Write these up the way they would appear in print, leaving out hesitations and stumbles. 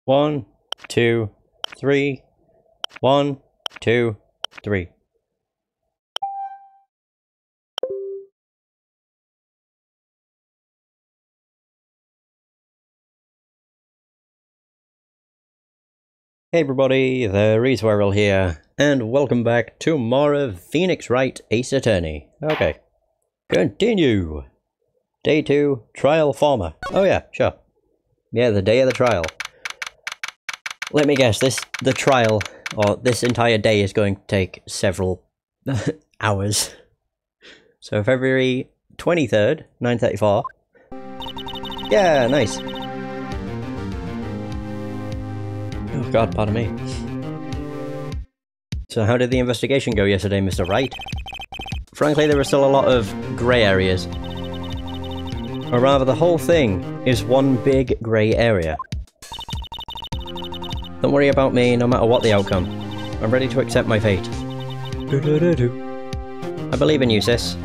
1, 2, 3. 1, 2, 3. Hey everybody, the Reeswirl here, and welcome back to more of Phoenix Wright Ace Attorney. Okay, continue. Day 2, Trial Former. Oh yeah, sure. Yeah, the day of the trial. Let me guess, the trial, or this entire day is going to take several hours. So February 23rd, 9:34. Yeah, nice. Oh god, pardon me. So how did the investigation go yesterday, Mr. Wright? Frankly, there were still a lot of grey areas. Or rather, the whole thing is one big grey area. Don't worry about me, no matter what the outcome. I'm ready to accept my fate. I believe in you, sis.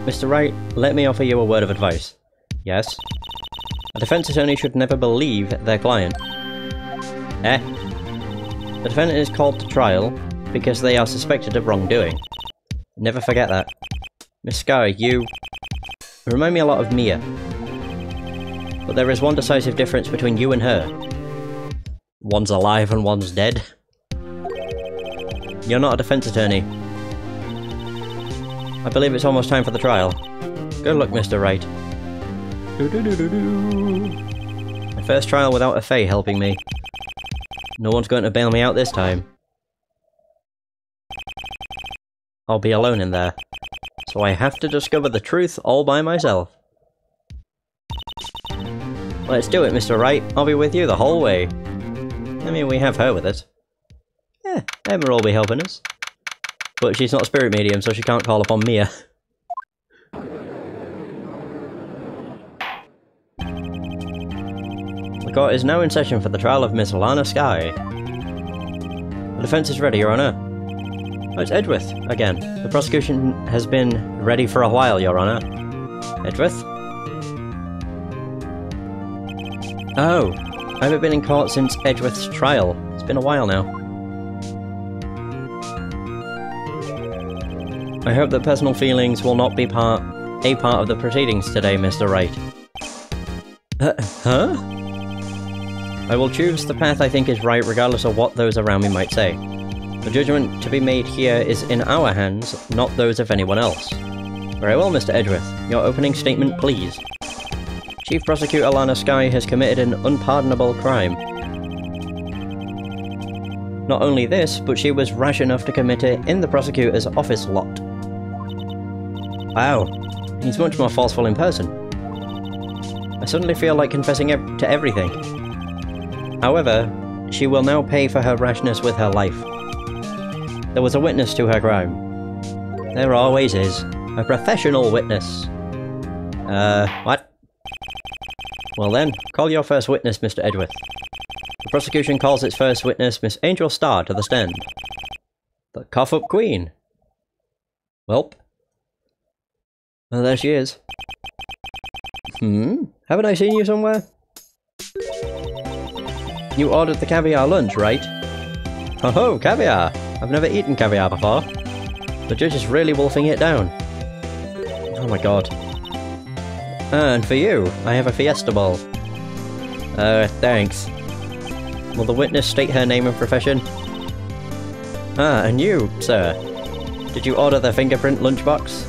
Mr. Wright, let me offer you a word of advice. Yes? A defense attorney should never believe their client. The defendant is called to trial because they are suspected of wrongdoing. Never forget that. Miss Sky, you remind me a lot of Mia. But there is one decisive difference between you and her. One's alive and one's dead. You're not a defense attorney. I believe it's almost time for the trial. Good luck, Mr. Wright. My first trial without a Fae helping me. No one's going to bail me out this time. I'll be alone in there. So I have to discover the truth all by myself. Let's do it, Mr. Wright. I'll be with you the whole way. I mean, we have her with us. Yeah, Emma will be helping us. But she's not a spirit medium, so she can't call upon Mia. The court is now in session for the trial of Miss Lana Sky. The defense is ready, Your Honor. Oh, it's Edgeworth, again. The prosecution has been ready for a while, Your Honor. Edgeworth? Oh, I haven't been in court since Edgeworth's trial. It's been a while now. I hope that personal feelings will not be a part of the proceedings today, Mr. Wright. Huh? I will choose the path I think is right regardless of what those around me might say. The judgment to be made here is in our hands, not those of anyone else. Very well, Mr. Edgeworth. Your opening statement, please. Chief Prosecutor Lana Sky has committed an unpardonable crime. Not only this, but she was rash enough to commit it in the prosecutor's office lot. Wow, he's much more forceful in person. I suddenly feel like confessing to everything. However, she will now pay for her rashness with her life. There was a witness to her crime. There always is. A professional witness. What? Well then, call your first witness, Mr. Edgeworth. The prosecution calls its first witness, Miss Angel Starr, to the stand. The cough-up queen. Welp. Well, there she is. Haven't I seen you somewhere? You ordered the caviar lunch, right? Ho-ho, caviar! I've never eaten caviar before. The judge is really wolfing it down. Oh my god. And for you, I have a fiesta bowl. Thanks. Will the witness state her name and profession? Ah, and you, sir. Did you order the fingerprint lunchbox?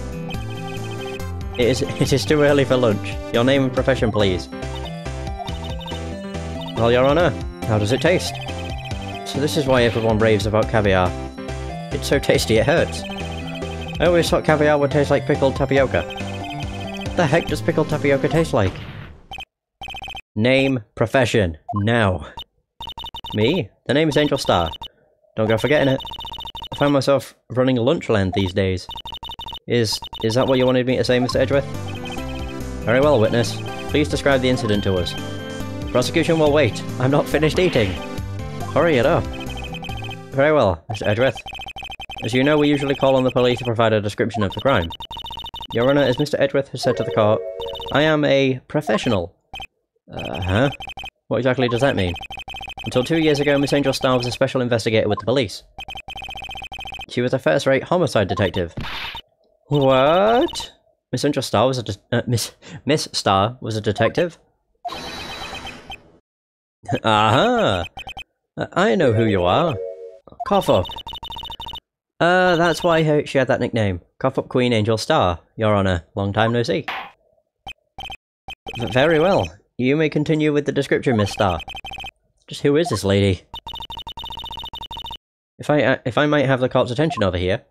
It is too early for lunch. Your name and profession, please. Well, Your Honor, how does it taste? So this is why everyone raves about caviar. It's so tasty it hurts. I always thought caviar would taste like pickled tapioca. What the heck does pickled tapioca taste like? Name, profession, now. Me? The name is Angel Starr. Don't go forgetting it. I find myself running Lunchland these days. Is that what you wanted me to say, Mr. Edgeworth? Very well, witness. Please describe the incident to us. The prosecution will wait. I'm not finished eating. Hurry it up. Very well, Mr. Edgeworth. As you know, we usually call on the police to provide a description of the crime. Your Honor, as Mr. Edgeworth has said to the court, I am a professional. What exactly does that mean? Until 2 years ago, Miss Angel Star was a special investigator with the police. She was a first-rate homicide detective. What? Miss Angel Star was a Miss Star was a detective? Aha! I know who you are. Cough Up. That's why she had that nickname. Cough Up Queen Angel Star, Your Honor. Long time no see. Very well. You may continue with the description, Miss Star. Just who is this lady? If I might have the court's attention over here.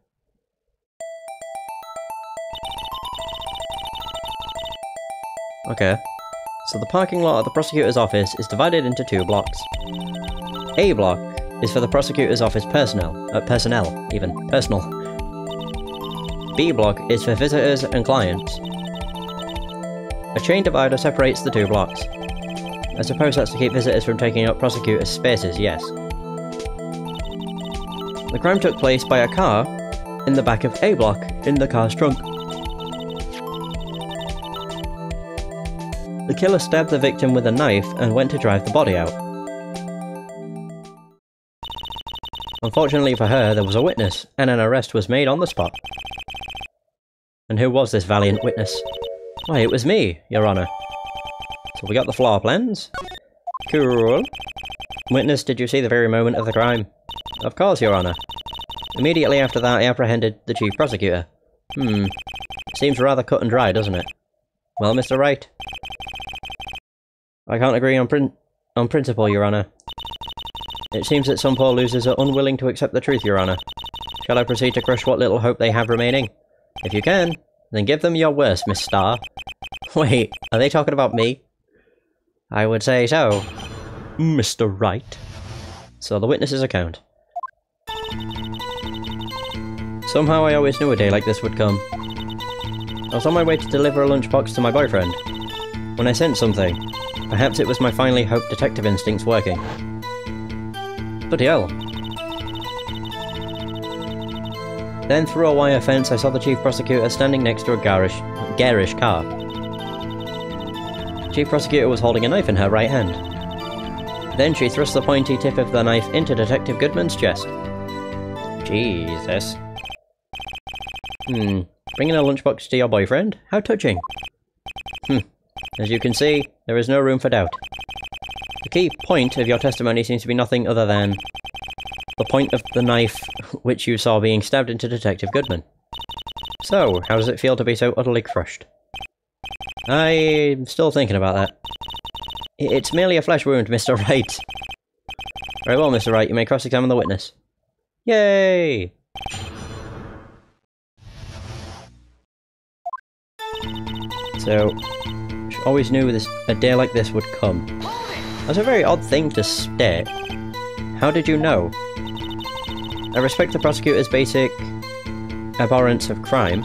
Okay. So the parking lot at the prosecutor's office is divided into 2 blocks. A block is for the prosecutor's office personnel. B block is for visitors and clients. A chain divider separates the 2 blocks. I suppose that's to keep visitors from taking up prosecutors' spaces, yes. The crime took place by a car in the back of A block, in the car's trunk. The killer stabbed the victim with a knife and went to drive the body out. Unfortunately for her, there was a witness, and an arrest was made on the spot. And who was this valiant witness? Why, it was me, Your Honor. So we got the floor plans. Cool. Witness, did you see the very moment of the crime? Of course, Your Honor. Immediately after that, I apprehended the chief prosecutor. Seems rather cut and dry, doesn't it? Well, Mr. Wright? I can't agree on principle, Your Honor. It seems that some poor losers are unwilling to accept the truth, Your Honor. Shall I proceed to crush what little hope they have remaining? If you can, then give them your worst, Miss Star. Wait, are they talking about me? I would say so. Mr. Wright. So the witness's account. Somehow I always knew a day like this would come. I was on my way to deliver a lunchbox to my boyfriend, when I sensed something. Perhaps it was my finely hoped detective instincts working. Bloody hell. Then through a wire fence I saw the chief prosecutor standing next to a garish car. Chief prosecutor was holding a knife in her right hand. Then she thrust the pointy tip of the knife into Detective Goodman's chest. Jesus. Bringing a lunchbox to your boyfriend? How touching. As you can see, there is no room for doubt. The key point of your testimony seems to be nothing other than the point of the knife which you saw being stabbed into Detective Goodman. So, how does it feel to be so utterly crushed? I'm still thinking about that. It's merely a flesh wound, Mr. Wright. Very well, Mr. Wright, you may cross-examine the witness. Yay! So, she always knew a day like this would come. That's a very odd thing to state. How did you know? I respect the prosecutor's basic abhorrence of crime,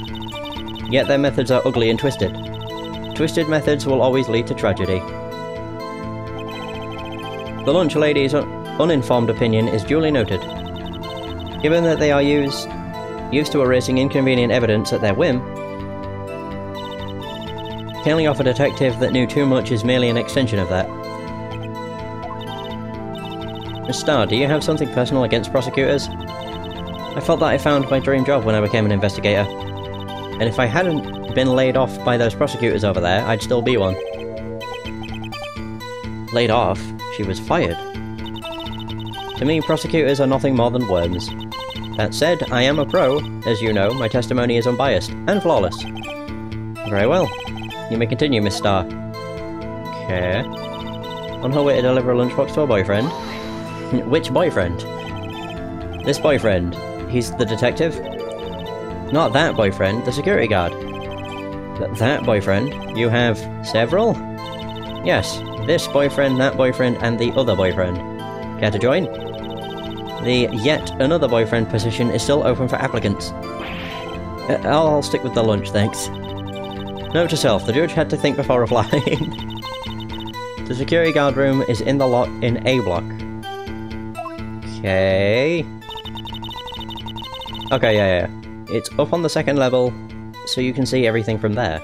yet their methods are ugly and twisted. Twisted methods will always lead to tragedy. The lunch lady's uninformed opinion is duly noted. Given that they are used to erasing inconvenient evidence at their whim, killing off a detective that knew too much is merely an extension of that. Miss Starr, do you have something personal against prosecutors? I felt that I found my dream job when I became an investigator. And if I hadn't been laid off by those prosecutors over there, I'd still be one. Laid off? She was fired. To me, prosecutors are nothing more than worms. That said, I am a pro. As you know, my testimony is unbiased and flawless. Very well. You may continue, Miss Starr. Okay. On her way to deliver a lunchbox to her boyfriend. Which boyfriend? This boyfriend. He's the detective? Not that boyfriend, the security guard. That boyfriend? You have several? Yes, this boyfriend, that boyfriend, and the other boyfriend. Care to join? The yet another boyfriend position is still open for applicants. I'll stick with the lunch, thanks. Note to self, the judge had to think before replying. The security guard room is in the lot in A block. Okay. Okay, yeah. It's up on the second level, so you can see everything from there.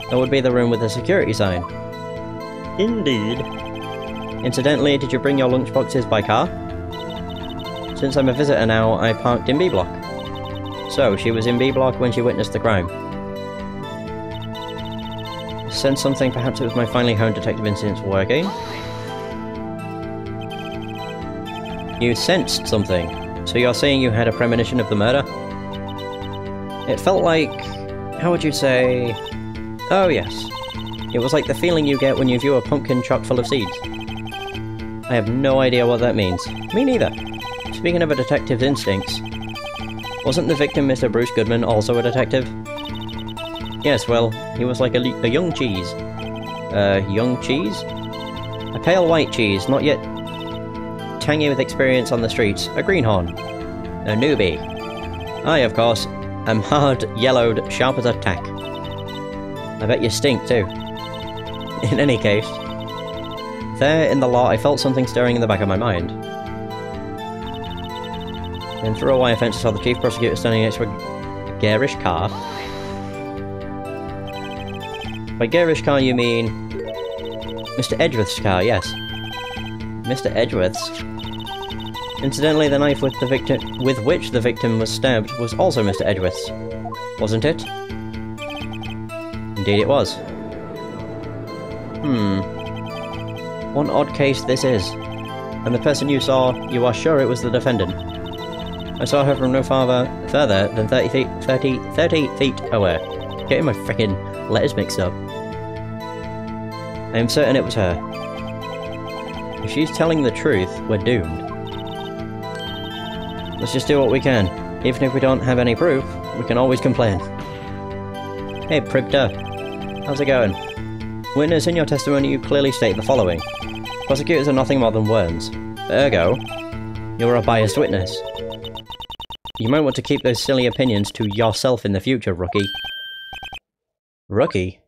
That would be the room with the security sign. Indeed. Incidentally, did you bring your lunchboxes by car? Since I'm a visitor now, I parked in B block. So, she was in B block when she witnessed the crime. Sense something, perhaps it was my finally honed detective instincts working. You sensed something, so you're saying you had a premonition of the murder? It felt like... how would you say... oh yes. It was like the feeling you get when you view a pumpkin chock full of seeds. I have no idea what that means. Me neither. Speaking of a detective's instincts, wasn't the victim Mr. Bruce Goodman also a detective? Yes, well, he was like a young cheese. Young cheese? A pale white cheese, not yet tangy with experience on the streets. A greenhorn. A newbie. I, of course, am hard, yellowed, sharp as a tack. I bet you stink, too. In any case, there in the lot I felt something stirring in the back of my mind. Then through a wire fence I saw the chief prosecutor standing next to a garish car. By garish car you mean... Mr. Edgeworth's car, yes. Mr. Edgeworth's? Incidentally, the knife with which the victim was stabbed was also Mr. Edgeworth's, wasn't it? Indeed it was. One odd case this is. And the person you saw, you are sure it was the defendant. I saw her from no further than 30 feet away. Getting my frickin' letters mixed up. I am certain it was her. If she's telling the truth, we're doomed. Let's just do what we can. Even if we don't have any proof, we can always complain. Hey, Pribter. How's it going? Witness, in your testimony you clearly state the following. Prosecutors are nothing more than worms. Ergo, you're a biased witness. You might want to keep those silly opinions to yourself in the future, rookie. Rookie?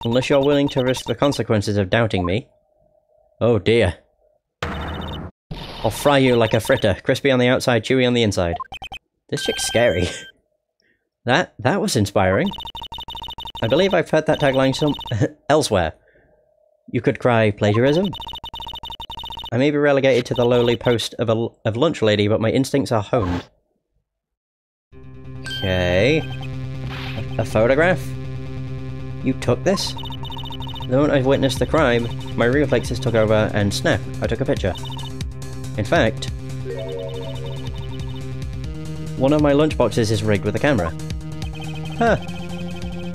Unless you're willing to risk the consequences of doubting me. Oh dear. I'll fry you like a fritter, crispy on the outside, chewy on the inside. This chick's scary. That was inspiring. I believe I've heard that tagline elsewhere. You could cry plagiarism? I may be relegated to the lowly post of lunch lady, but my instincts are honed. Okay. A photograph? You took this? The moment I witnessed the crime, my reflexes took over and snap, I took a picture. In fact, one of my lunchboxes is rigged with a camera. Huh.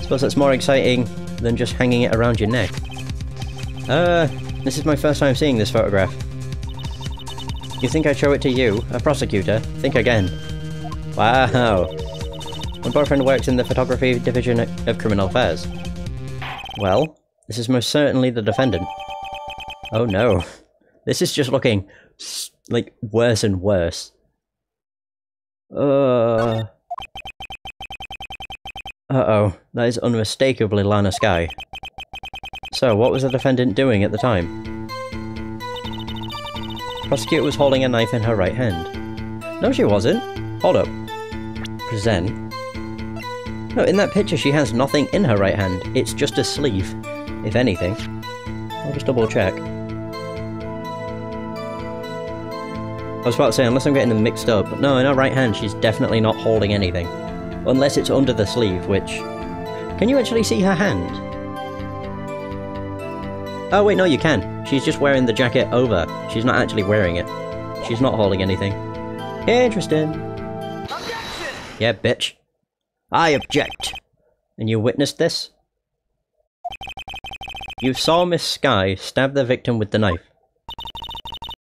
Suppose that's more exciting than just hanging it around your neck. This is my first time seeing this photograph. You think I'd show it to you, a prosecutor? Think again. Wow. My boyfriend works in the photography division of criminal affairs. Well, this is most certainly the defendant. Oh no. This is just looking, like, worse and worse. Uh-oh. That is unmistakably Lana Skye. So, what was the defendant doing at the time? Prosecutor was holding a knife in her right hand. No, she wasn't. Hold up. Present. No, in that picture she has nothing in her right hand. It's just a sleeve, if anything. I'll just double check. I was about to say, unless I'm getting them mixed up, but no, in her right hand she's definitely not holding anything. Unless it's under the sleeve, which... Can you actually see her hand? Oh wait, no you can. She's just wearing the jacket over. She's not actually wearing it. She's not holding anything. Interesting. Objection! Yeah, bitch. I object. And you witnessed this? You saw Miss Skye stab the victim with the knife.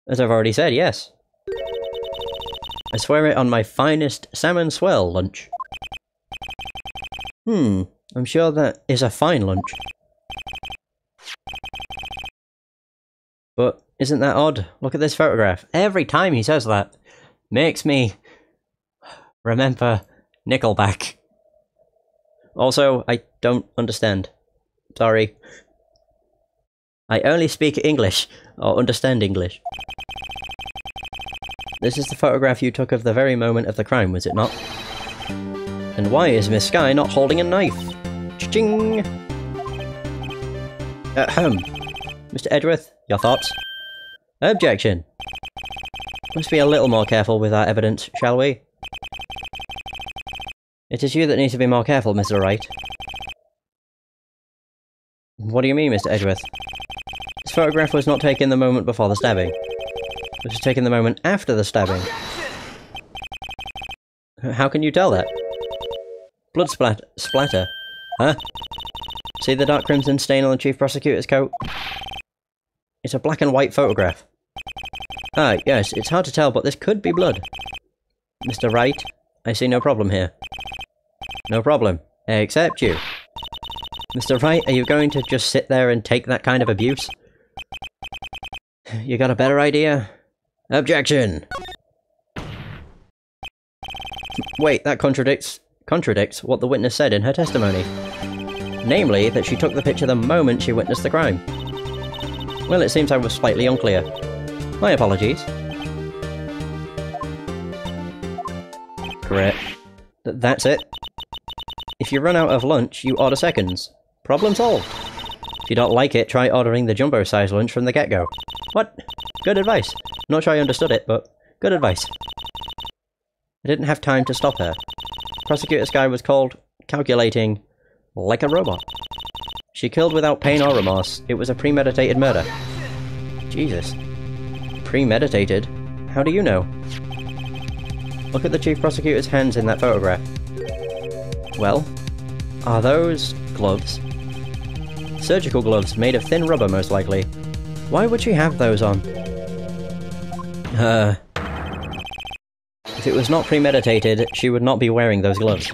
As I've already said, yes. I swear it on my finest salmon swirl lunch. I'm sure that is a fine lunch. But isn't that odd? Look at this photograph. Every time he says that, makes me remember Nickelback. Also, I don't understand. Sorry. I only speak English, or understand English. This is the photograph you took of the very moment of the crime, was it not? And why is Miss Skye not holding a knife? Cha-ching! Ahem. Mr. Edgeworth, your thoughts? Objection! Let's be a little more careful with our evidence, shall we? It is you that need to be more careful, Mr. Wright. What do you mean, Mr. Edgeworth? This photograph was not taken the moment before the stabbing. It was taken the moment after the stabbing. How can you tell that? Blood splatter. Huh? See the dark crimson stain on the Chief Prosecutor's coat? It's a black and white photograph. Ah, yes, it's hard to tell, but this could be blood. Mr. Wright, I see no problem here. No problem. Except you. Mr. Wright, are you going to just sit there and take that kind of abuse? You got a better idea? Objection! Wait, that contradicts what the witness said in her testimony. Namely, that she took the picture the moment she witnessed the crime. Well, it seems I was slightly unclear. My apologies. Great. That's it. If you run out of lunch, you order seconds. Problem solved. If you don't like it, try ordering the jumbo-sized lunch from the get-go. What? Good advice. Not sure I understood it, but good advice. I didn't have time to stop her. Prosecutor's guy was called calculating like a robot. She killed without pain or remorse. It was a premeditated murder. Jesus. Premeditated? How do you know? Look at the Chief Prosecutor's hands in that photograph. Well, are those gloves? Surgical gloves made of thin rubber, most likely. Why would she have those on? If it was not premeditated, she would not be wearing those gloves.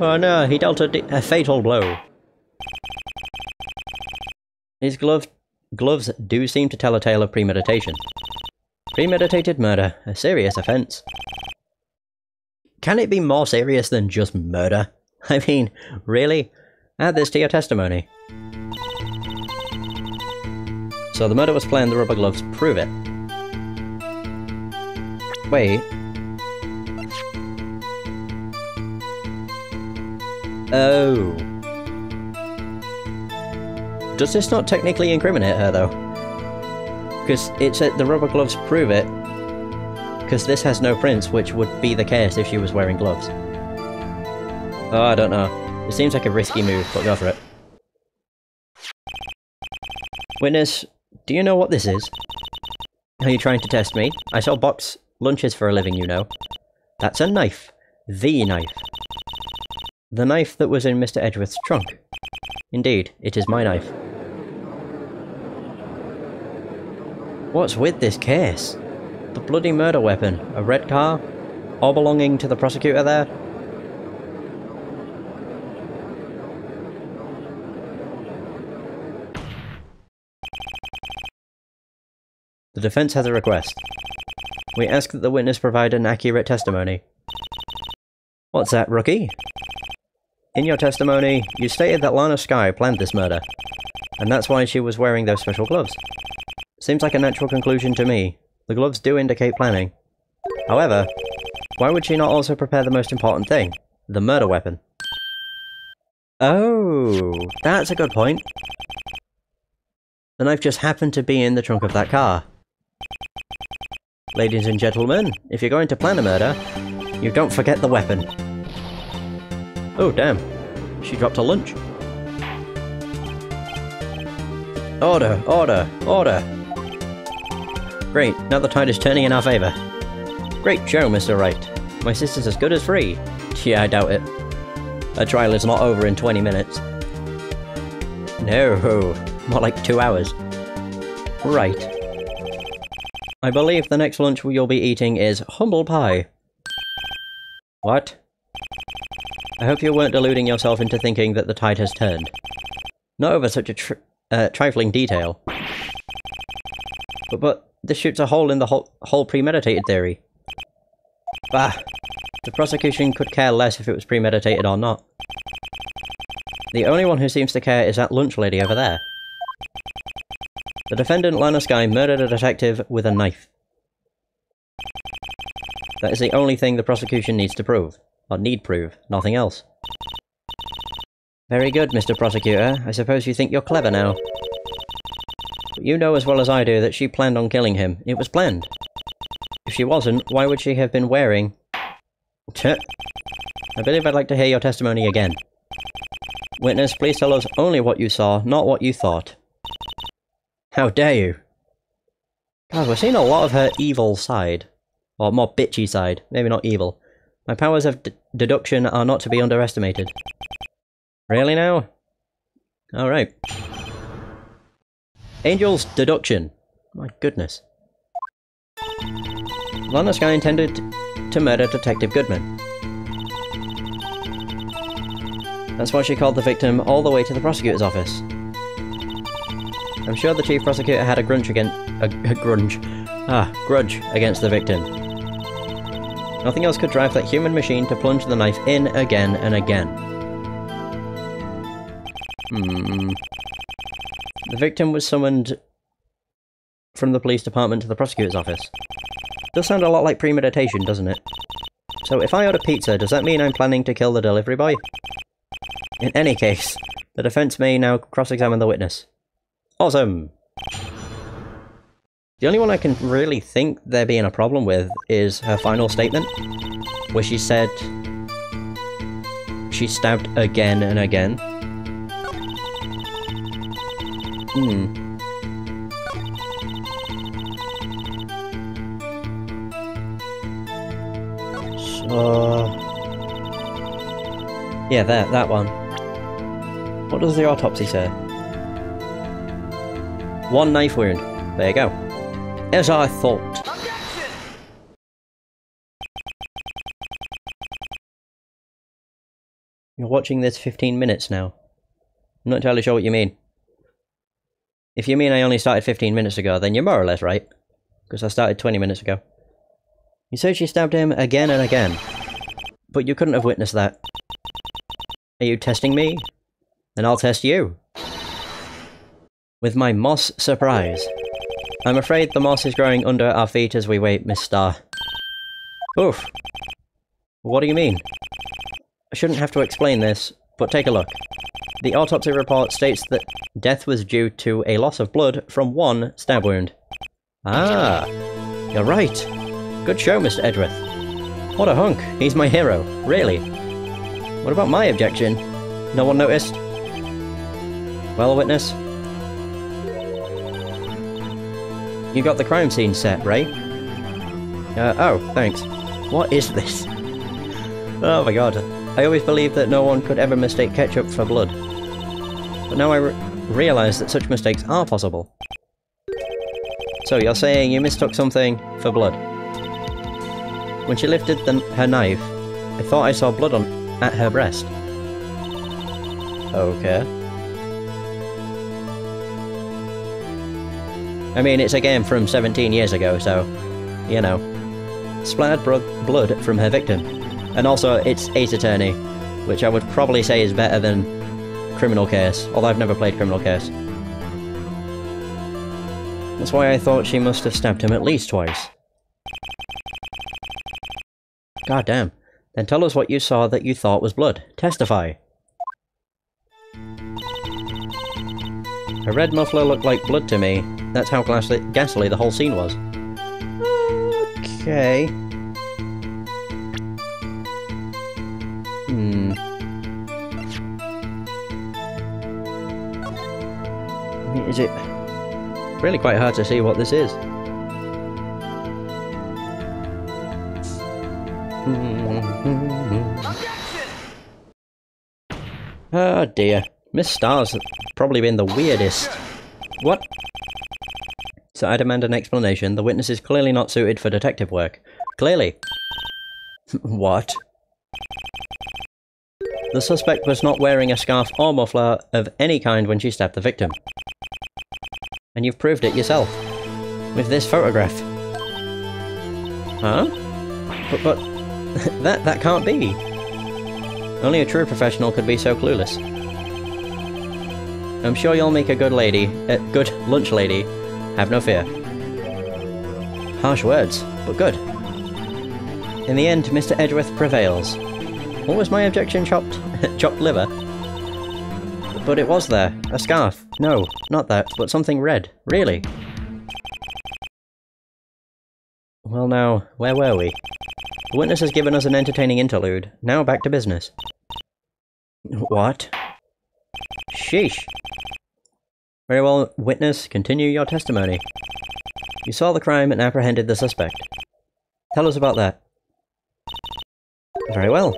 Oh no, he dealt a fatal blow. His gloves do seem to tell a tale of premeditation. Premeditated murder, a serious offence. Can it be more serious than just murder? I mean, really? Add this to your testimony. So the murder was planned, the rubber gloves prove it. Wait. Oh. Does this not technically incriminate her, though? Because it said the rubber gloves prove it. Because this has no prints, which would be the case if she was wearing gloves. Oh, I don't know. It seems like a risky move, but go for it. Witness, do you know what this is? Are you trying to test me? I sell box lunches for a living, you know. That's a knife. The knife. The knife that was in Mr. Edgeworth's trunk. Indeed, it is my knife. What's with this case? The bloody murder weapon, a red car, all belonging to the prosecutor there? The defense has a request. We ask that the witness provide an accurate testimony. What's that, rookie? In your testimony, you stated that Lana Skye planned this murder, and that's why she was wearing those special gloves. Seems like a natural conclusion to me. The gloves do indicate planning. However, why would she not also prepare the most important thing? The murder weapon. Oh, that's a good point. The knife just happened to be in the trunk of that car. Ladies and gentlemen, if you're going to plan a murder, you don't forget the weapon. Oh, damn. She dropped her lunch. Order, order, order. Great, now the tide is turning in our favour. Great show, Mr. Wright. My sister's as good as free. Yeah, I doubt it. Her trial is not over in 20 minutes. No, more like 2 hours. Right. I believe the next lunch you'll be eating is humble pie. What? I hope you weren't deluding yourself into thinking that the tide has turned. Not over such a trifling detail. But this shoots a hole in the whole premeditated theory. Bah! The prosecution could care less if it was premeditated or not. The only one who seems to care is that lunch lady over there. The defendant, Lana Skye, murdered a detective with a knife. That is the only thing the prosecution needs to prove. Or need prove, nothing else. Very good, Mr. Prosecutor. I suppose you think you're clever now. But you know as well as I do that she planned on killing him. It was planned. If she wasn't, why would she have been wearing... I believe I'd like to hear your testimony again. Witness, please tell us only what you saw, not what you thought. How dare you? God, we're seeing a lot of her evil side. Or more bitchy side. Maybe not evil. My powers of deduction are not to be underestimated. Really now? Alright. Angel's deduction. My goodness. Lana Skye intended to murder Detective Goodman. That's why she called the victim all the way to the prosecutor's office. I'm sure the chief prosecutor had a grudge against the victim. Nothing else could drive that human machine to plunge the knife in again and again. The victim was summoned from the police department to the prosecutor's office. Does sound a lot like premeditation, doesn't it? So if I order pizza, does that mean I'm planning to kill the delivery boy? In any case, the defense may now cross-examine the witness. Awesome! The only one I can really think there being a problem with is her final statement, where she said she stabbed again and again. So... yeah, that one. What does the autopsy say? One knife wound. There you go. As I thought. You're watching this 15 minutes now. I'm not entirely sure what you mean. If you mean I only started 15 minutes ago, then you're more or less right. Because I started 20 minutes ago. You said she stabbed him again and again. But you couldn't have witnessed that. Are you testing me? Then I'll test you. With my moss surprise. I'm afraid the moss is growing under our feet as we wait, Miss Starr. Oof. What do you mean? I shouldn't have to explain this, but take a look. The autopsy report states that death was due to a loss of blood from one stab wound. Ah, you're right. Good show, Mr. Edgeworth. What a hunk. He's my hero. Really. What about my objection? No one noticed? Well, witness? You got the crime scene set, right? Oh, thanks. What is this? Oh my god. I always believed that no one could ever mistake ketchup for blood. But now I realise that such mistakes are possible. So you're saying you mistook something for blood? When she lifted her knife, I thought I saw blood at her breast. Okay. I mean, it's a game from 17 years ago, so, you know. Splattered blood from her victim. And also, it's Ace Attorney, which I would probably say is better than Criminal Case, although I've never played Criminal Case. That's why I thought she must have stabbed him at least twice. God damn. Then tell us what you saw that you thought was blood. Testify. Her red muffler looked like blood to me. That's how ghastly the whole scene was. Okay. I mean, is it really quite hard to see what this is? Oh dear. Miss Starr's probably been the weirdest. What? So I demand an explanation. The witness is clearly not suited for detective work. Clearly. What? The suspect was not wearing a scarf or muffler of any kind when she stabbed the victim. And you've proved it yourself. With this photograph. Huh? But that can't be. Only a true professional could be so clueless. I'm sure you'll make a good lady, good lunch lady. Have no fear. Harsh words, but good. In the end, Mr. Edgeworth prevails. What was my objection? Chopped liver? But it was there. A scarf. No, not that, but something red. Really? Well now, where were we? The witness has given us an entertaining interlude. Now back to business. What? Sheesh. Very well, witness, continue your testimony. You saw the crime and apprehended the suspect. Tell us about that. Very well.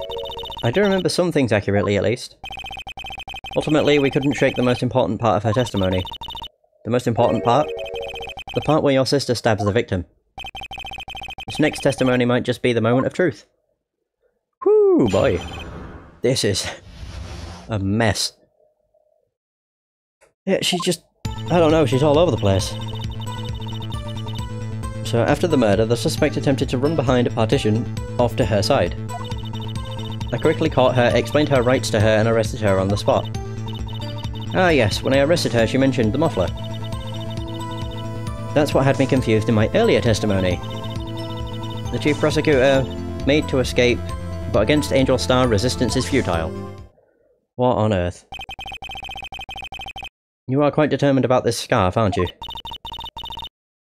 I do remember some things accurately, at least. Ultimately, we couldn't shake the most important part of her testimony. The most important part? The part where your sister stabs the victim. This next testimony might just be the moment of truth. Whoo, boy. This is a mess. Yeah, she's just... I don't know, she's all over the place. So after the murder, the suspect attempted to run behind a partition off to her side. I quickly caught her, explained her rights to her, and arrested her on the spot. Ah yes, when I arrested her, she mentioned the muffler. That's what had me confused in my earlier testimony. The chief prosecutor made to escape, but against Angel Star, resistance is futile. What on earth? You are quite determined about this scarf, aren't you?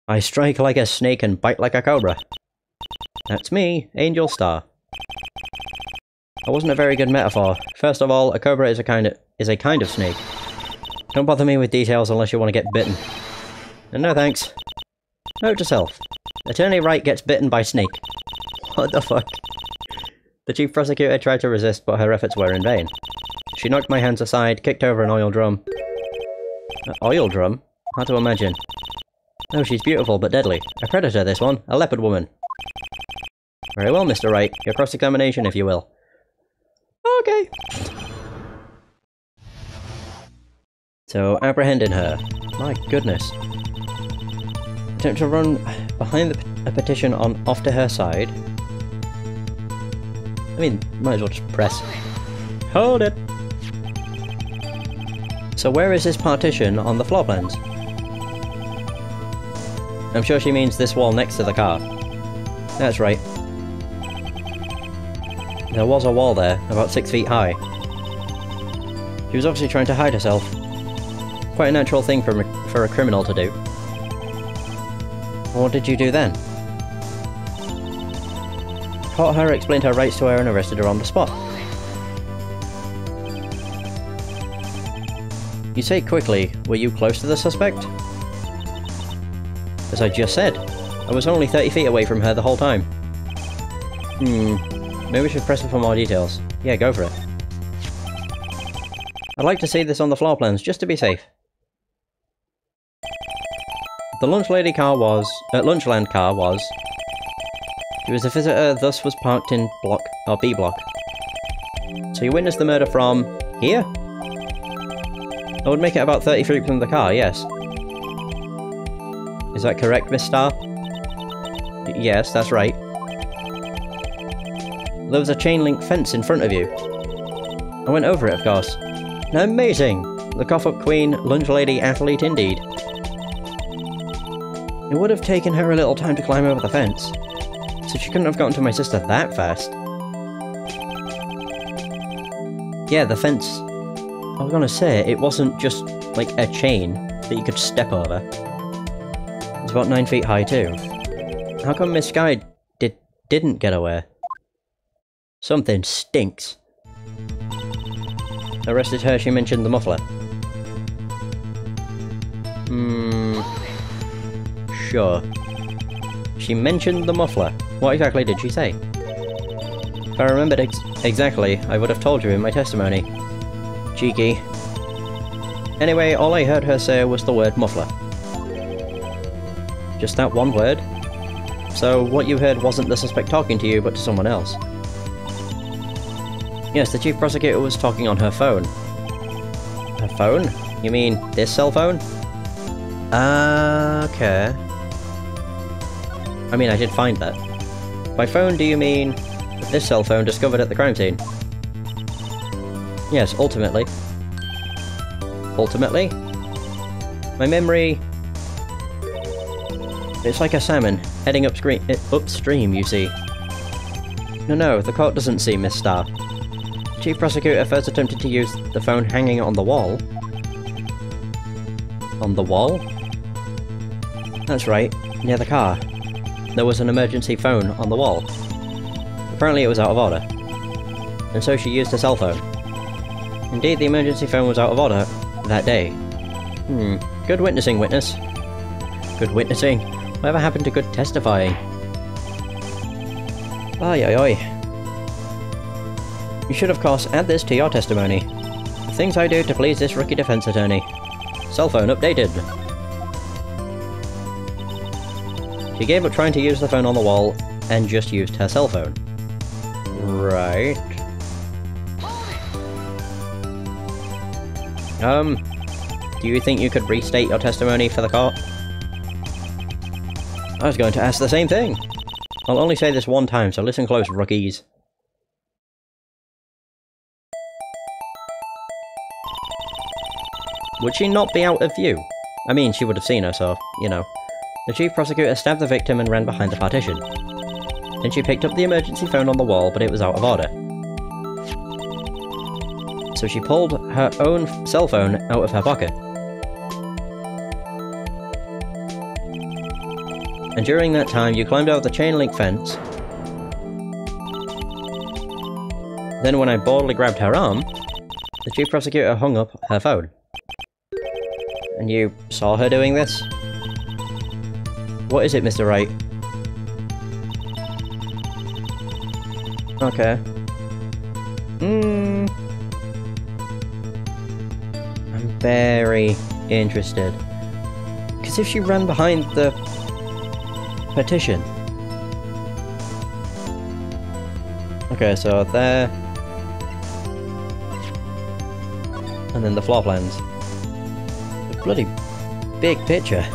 I strike like a snake and bite like a cobra. That's me, Angel Star. That wasn't a very good metaphor. First of all, a cobra is a kind of snake. Don't bother me with details unless you want to get bitten. And no thanks. Note to self. Attorney Wright gets bitten by snake. What the fuck? The chief prosecutor tried to resist, but her efforts were in vain. She knocked my hands aside, kicked over an oil drum. An oil drum? Hard to imagine. Oh, she's beautiful but deadly. A predator, this one. A leopard woman. Very well, Mr. Wright. Your cross-examination, if you will. Okay. So, apprehending her. My goodness. Attempt to run behind a petition on off to her side. I mean, might as well just press. Hold it! So where is this partition on the floor plans? I'm sure she means this wall next to the car. That's right. There was a wall there, about 6 feet high. She was obviously trying to hide herself. Quite a natural thing for a criminal to do. What did you do then? Caught her, explained her rights to her, and arrested her on the spot. You say quickly, were you close to the suspect? As I just said, I was only 30 feet away from her the whole time. Maybe we should press her for more details. Yeah, go for it. I'd like to see this on the floor plans, just to be safe. The Lunchland car was... She was a visitor, thus was parked in B block. So you witnessed the murder from... here? I would make it about 30 feet from the car, yes. Is that correct, Miss Star? Yes, that's right. There was a chain-link fence in front of you. I went over it, of course. Amazing! The cough-up queen, lunch lady athlete indeed. It would have taken her a little time to climb over the fence, so she couldn't have gotten to my sister that fast. Yeah, the fence... I was gonna say, it wasn't just, like, a chain that you could step over. It's about 9 feet high, too. How come Miss Sky didn't get away? Something stinks. Arrested her, she mentioned the muffler. Sure. She mentioned the muffler. What exactly did she say? If I remembered exactly, I would have told you in my testimony. Cheeky. Anyway, all I heard her say was the word muffler. Just that one word? So, what you heard wasn't the suspect talking to you, but to someone else. Yes, the chief prosecutor was talking on her phone. Her phone? You mean this cell phone? Okay. I mean, I did find that. By phone, do you mean this cell phone discovered at the crime scene? Yes, ultimately. Ultimately? My memory... It's like a salmon, heading upstream, you see. No, the court doesn't see, Miss Star. Chief Prosecutor first attempted to use the phone hanging on the wall. On the wall? That's right, near the car. There was an emergency phone on the wall. Apparently it was out of order. And so she used her cell phone. Indeed, the emergency phone was out of order that day. Good witnessing, witness. Good witnessing? Whatever happened to good testifying? Oi, oi, oi. You should, of course, add this to your testimony. The things I do to please this rookie defense attorney. Cell phone updated. She gave up trying to use the phone on the wall and just used her cell phone. Right. Do you think you could restate your testimony for the court? I was going to ask the same thing. I'll only say this one time, so listen close, rookies. Would she not be out of view? I mean, she would have seen her, so, you know. The chief prosecutor stabbed the victim and ran behind the partition. Then she picked up the emergency phone on the wall, but it was out of order. So she pulled her own cell phone out of her pocket. And during that time, you climbed over the chain link fence. Then when I boldly grabbed her arm, the chief prosecutor hung up her phone. And you saw her doing this? What is it, Mr. Wright? Okay. I'm very interested. Because if she ran behind the petition... Okay, so there... And then the floor plans. The bloody big picture.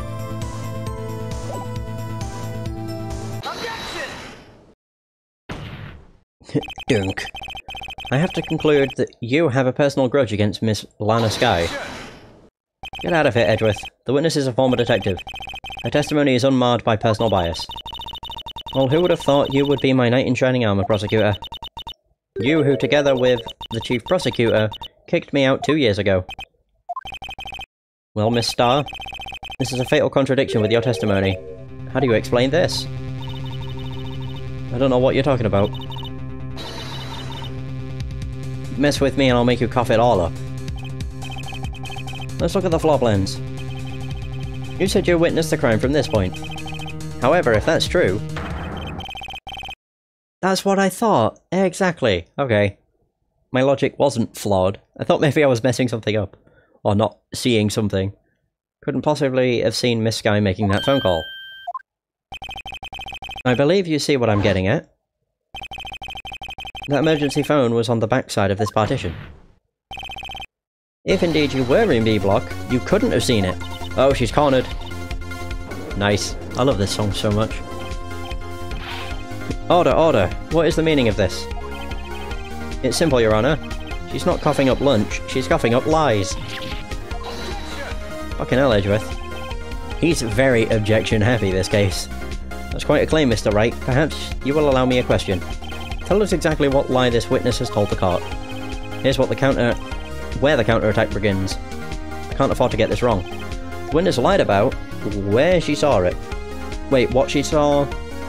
Dunk. I have to conclude that you have a personal grudge against Miss Lana Skye. Get out of here, Edgeworth. The witness is a former detective. Her testimony is unmarred by personal bias. Well, who would have thought you would be my knight in shining armor, prosecutor? You who, together with the chief prosecutor, kicked me out 2 years ago. Well, Miss Starr, this is a fatal contradiction with your testimony. How do you explain this? I don't know what you're talking about. Mess with me and I'll make you cough it all up. Let's look at the floor plans. You said you witnessed the crime from this point. However, if that's true... That's what I thought! Exactly. Okay. My logic wasn't flawed. I thought maybe I was messing something up. Or not seeing something. Couldn't possibly have seen Miss Skye making that phone call. I believe you see what I'm getting at. That emergency phone was on the back side of this partition. If indeed you were in B block, you couldn't have seen it. Oh, she's cornered. Nice. I love this song so much. Order, order. What is the meaning of this? It's simple, Your Honor. She's not coughing up lunch, she's coughing up lies. Fucking hell, Edgeworth. He's very objection-heavy, this case. That's quite a claim, Mr. Wright. Perhaps you will allow me a question. Tell us exactly what lie this witness has told the court. Here's what where the counterattack begins. I can't afford to get this wrong. The witness lied about where she saw it. Wait, what she saw?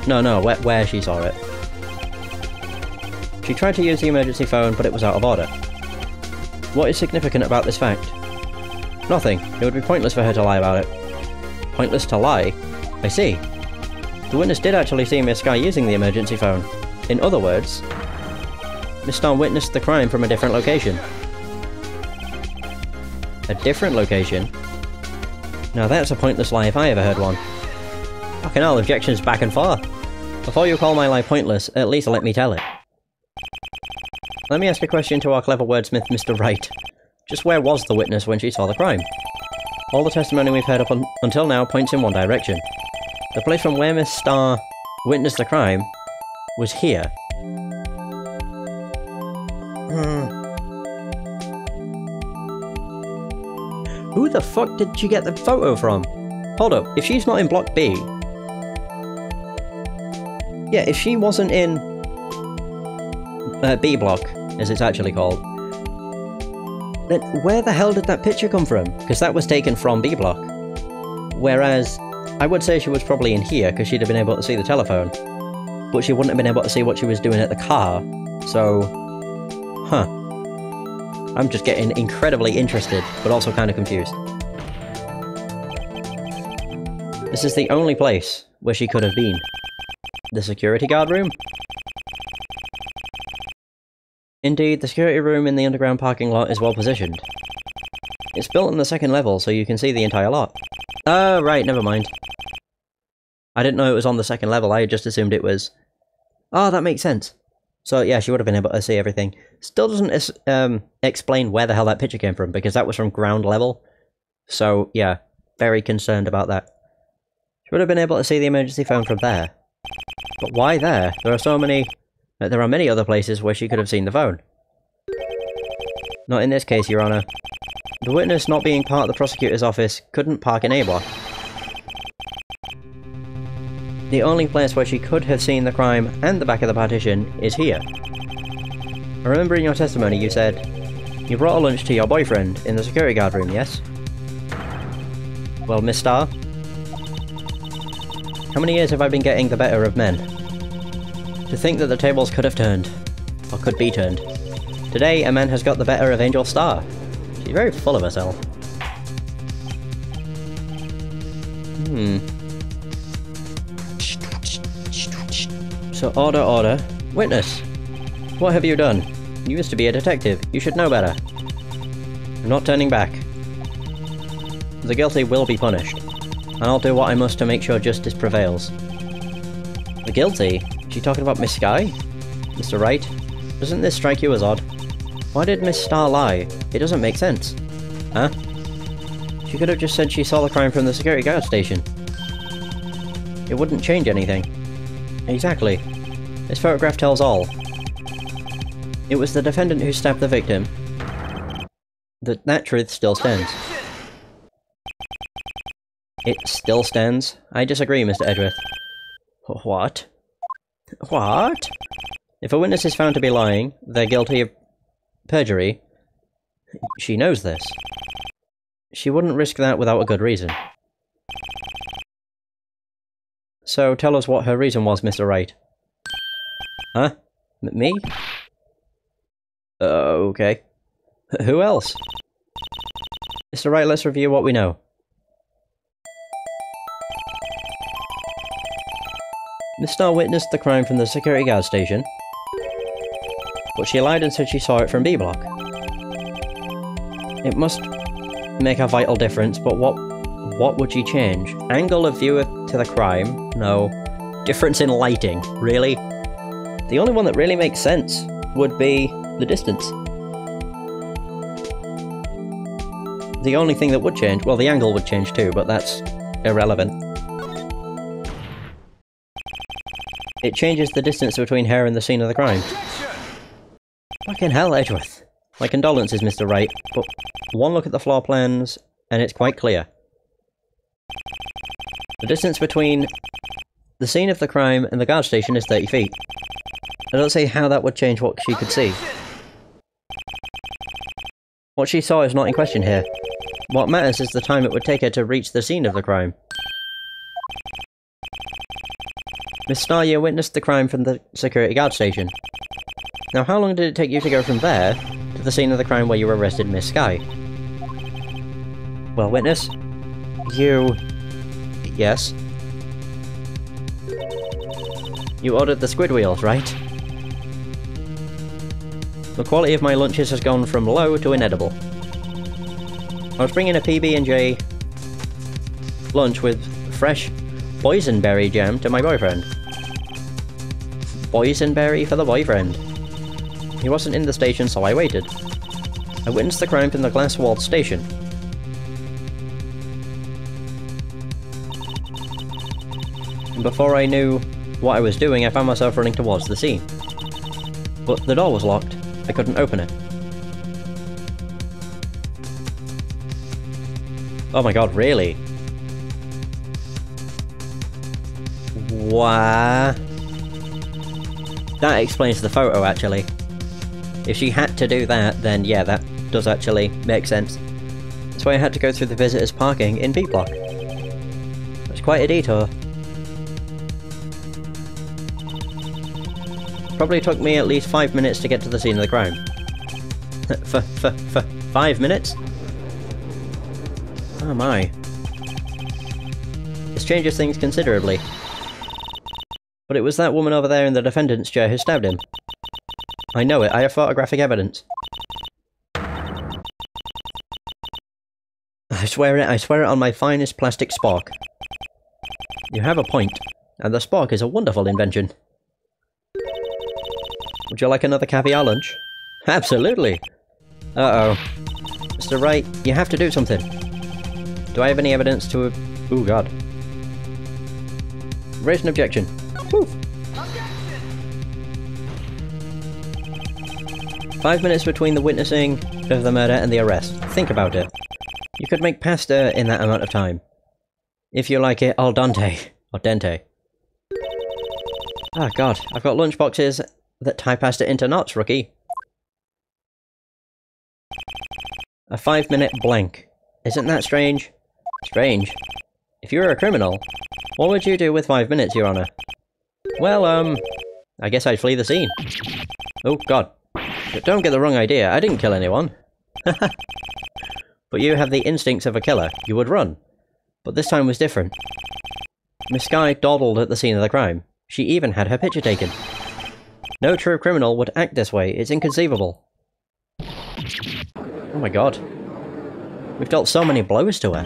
No, where she saw it. She tried to use the emergency phone, but it was out of order. What is significant about this fact? Nothing. It would be pointless for her to lie about it. Pointless to lie? I see. The witness did actually see Miss Skye using the emergency phone. In other words, Miss Starr witnessed the crime from a different location. A different location? Now that's a pointless lie if I ever heard one. Fucking hell, objections back and forth. Before you call my lie pointless, at least let me tell it. Let me ask a question to our clever wordsmith, Mr. Wright. Just where was the witness when she saw the crime? All the testimony we've heard up until now points in one direction. The place from where Miss Starr witnessed the crime was here. Who the fuck did she get the photo from? Hold up, if she's not in Block B... Yeah, if she wasn't in B Block, as it's actually called. Then where the hell did that picture come from? Because that was taken from B block. Whereas, I would say she was probably in here, because she'd have been able to see the telephone. But she wouldn't have been able to see what she was doing at the car, so... Huh. I'm just getting incredibly interested, but also kind of confused. This is the only place where she could have been. The security guard room? Indeed, the security room in the underground parking lot is well positioned. It's built on the second level, so you can see the entire lot. Oh, right, never mind. I didn't know it was on the second level, I just assumed it was... Oh, that makes sense. So yeah, she would have been able to see everything. Still doesn't explain where the hell that picture came from, because that was from ground level. So yeah, very concerned about that. She would have been able to see the emergency phone from there. But why there? There are many other places where she could have seen the phone. Not in this case, Your Honor. The witness, not being part of the prosecutor's office, couldn't park in A block. The only place where she could have seen the crime and the back of the partition is here. I remember in your testimony you said, you brought a lunch to your boyfriend in the security guard room, yes? Well, Miss Starr, how many years have I been getting the better of men? To think that the tables could have turned, or could be turned. Today, a man has got the better of Angel Starr. She's very full of herself. So order, order. Witness! What have you done? You used to be a detective. You should know better. I'm not turning back. The guilty will be punished. And I'll do what I must to make sure justice prevails. The guilty? Is she talking about Miss Skye? Mr. Wright? Doesn't this strike you as odd? Why did Miss Starr lie? It doesn't make sense. Huh? She could have just said she saw the crime from the security guard station. It wouldn't change anything. Exactly. This photograph tells all. It was the defendant who stabbed the victim. That truth still stands. It still stands? I disagree, Mr. Edgeworth. What? What? If a witness is found to be lying, they're guilty of perjury. She knows this. She wouldn't risk that without a good reason. So tell us what her reason was, Mr. Wright. Huh? Me? Okay. Who else? Mr. Wright, let's review what we know. Miss Starr witnessed the crime from the security guard station, but she lied and said she saw it from B block. It must make a vital difference, but what would she change? Angle of view to the crime? No. Difference in lighting? Really? The only one that really makes sense would be the distance. The only thing that would change, well, the angle would change too, but that's irrelevant. It changes the distance between her and the scene of the crime. Fucking hell, Edgeworth. My condolences, Mr. Wright, but one look at the floor plans, and it's quite clear. The distance between the scene of the crime and the guard station is 30 feet. I don't see how that would change what she could see. What she saw is not in question here. What matters is the time it would take her to reach the scene of the crime. Miss Starr, you witnessed the crime from the security guard station. Now, how long did it take you to go from there to the scene of the crime where you arrested Miss Skye? Well, witness, you... Yes? You ordered the squid wheels, right? The quality of my lunches has gone from low to inedible. I was bringing a PB&J lunch with fresh boysenberry jam to my boyfriend. Boysenberry for the boyfriend. He wasn't in the station, so I waited. I witnessed the crime from the glass-walled station. And before I knew what I was doing, I found myself running towards the scene. But the door was locked. I couldn't open it. Oh my god, really? Wow. That explains the photo, actually. If she had to do that, then yeah, that does actually make sense. That's why I had to go through the visitors' parking in B block. It's quite a detour. Probably took me at least 5 minutes to get to the scene of the crime. For 5 minutes? Oh my. This changes things considerably. But it was that woman over there in the defendant's chair who stabbed him. I know it, I have photographic evidence. I swear it on my finest plastic spork. You have a point, and the spork is a wonderful invention. Would you like another caviar lunch? Absolutely! Uh-oh. Mr. Wright, you have to do something. Do I have any evidence to... Ooh, God. Raise an objection. Woo. 5 minutes between the witnessing of the murder and the arrest. Think about it. You could make pasta in that amount of time. If you like it al dente. Or dente. Oh God, I've got lunchboxes that tie pasta into knots, rookie. A 5-minute blank. Isn't that strange? Strange. If you were a criminal, what would you do with 5 minutes, Your Honor? Well, I guess I'd flee the scene. Oh, God. Don't get the wrong idea, I didn't kill anyone. But you have the instincts of a killer. You would run. But this time was different. Miss Skye dawdled at the scene of the crime. She even had her picture taken. No true criminal would act this way. It's inconceivable. Oh my God. We've dealt so many blows to her.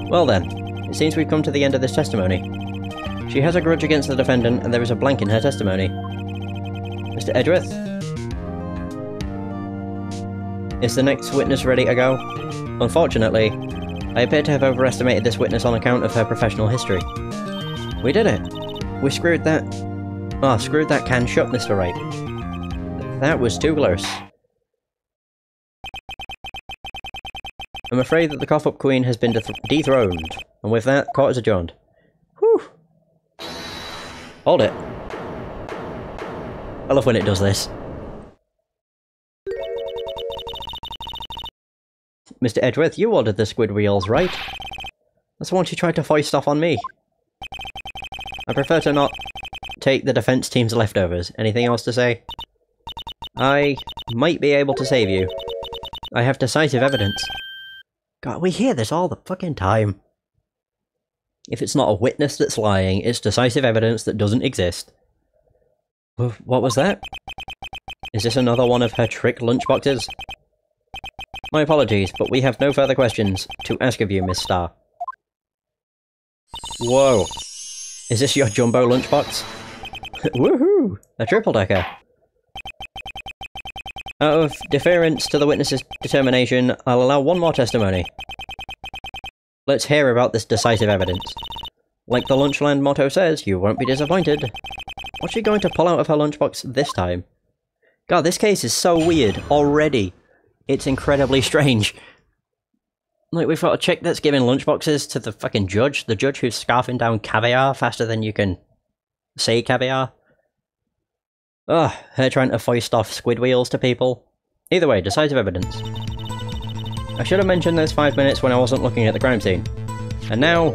Well then, it seems we've come to the end of this testimony. She has a grudge against the defendant, and there is a blank in her testimony. Mr. Edgeworth? Is the next witness ready to go? Unfortunately, I appear to have overestimated this witness on account of her professional history. We did it! We screwed that... Oh, screwed that can shut, Mr. Wright. That was too close. I'm afraid that the cough-up queen has been dethroned, and with that, court is adjourned. Whew! Hold it. I love when it does this. Mr. Edgeworth, you ordered the squid wheels, right? That's the one she tried to foist off on me. I prefer to not take the defense team's leftovers. Anything else to say? I might be able to save you. I have decisive evidence. God, we hear this all the fucking time. If it's not a witness that's lying, it's decisive evidence that doesn't exist. What was that? Is this another one of her trick lunchboxes? My apologies, but we have no further questions to ask of you, Miss Starr. Whoa. Is this your jumbo lunchbox? Woohoo! A triple-decker. Out of deference to the witness's determination, I'll allow one more testimony. Let's hear about this decisive evidence. Like the Lunchland motto says, you won't be disappointed. What's she going to pull out of her lunchbox this time? God, this case is so weird already. It's incredibly strange. Like, we've got a chick that's giving lunchboxes to the fucking judge. The judge who's scarfing down caviar faster than you can say caviar. Ugh, her trying to foist off squid wheels to people. Either way, decisive evidence. I should have mentioned those 5 minutes when I wasn't looking at the crime scene. And now...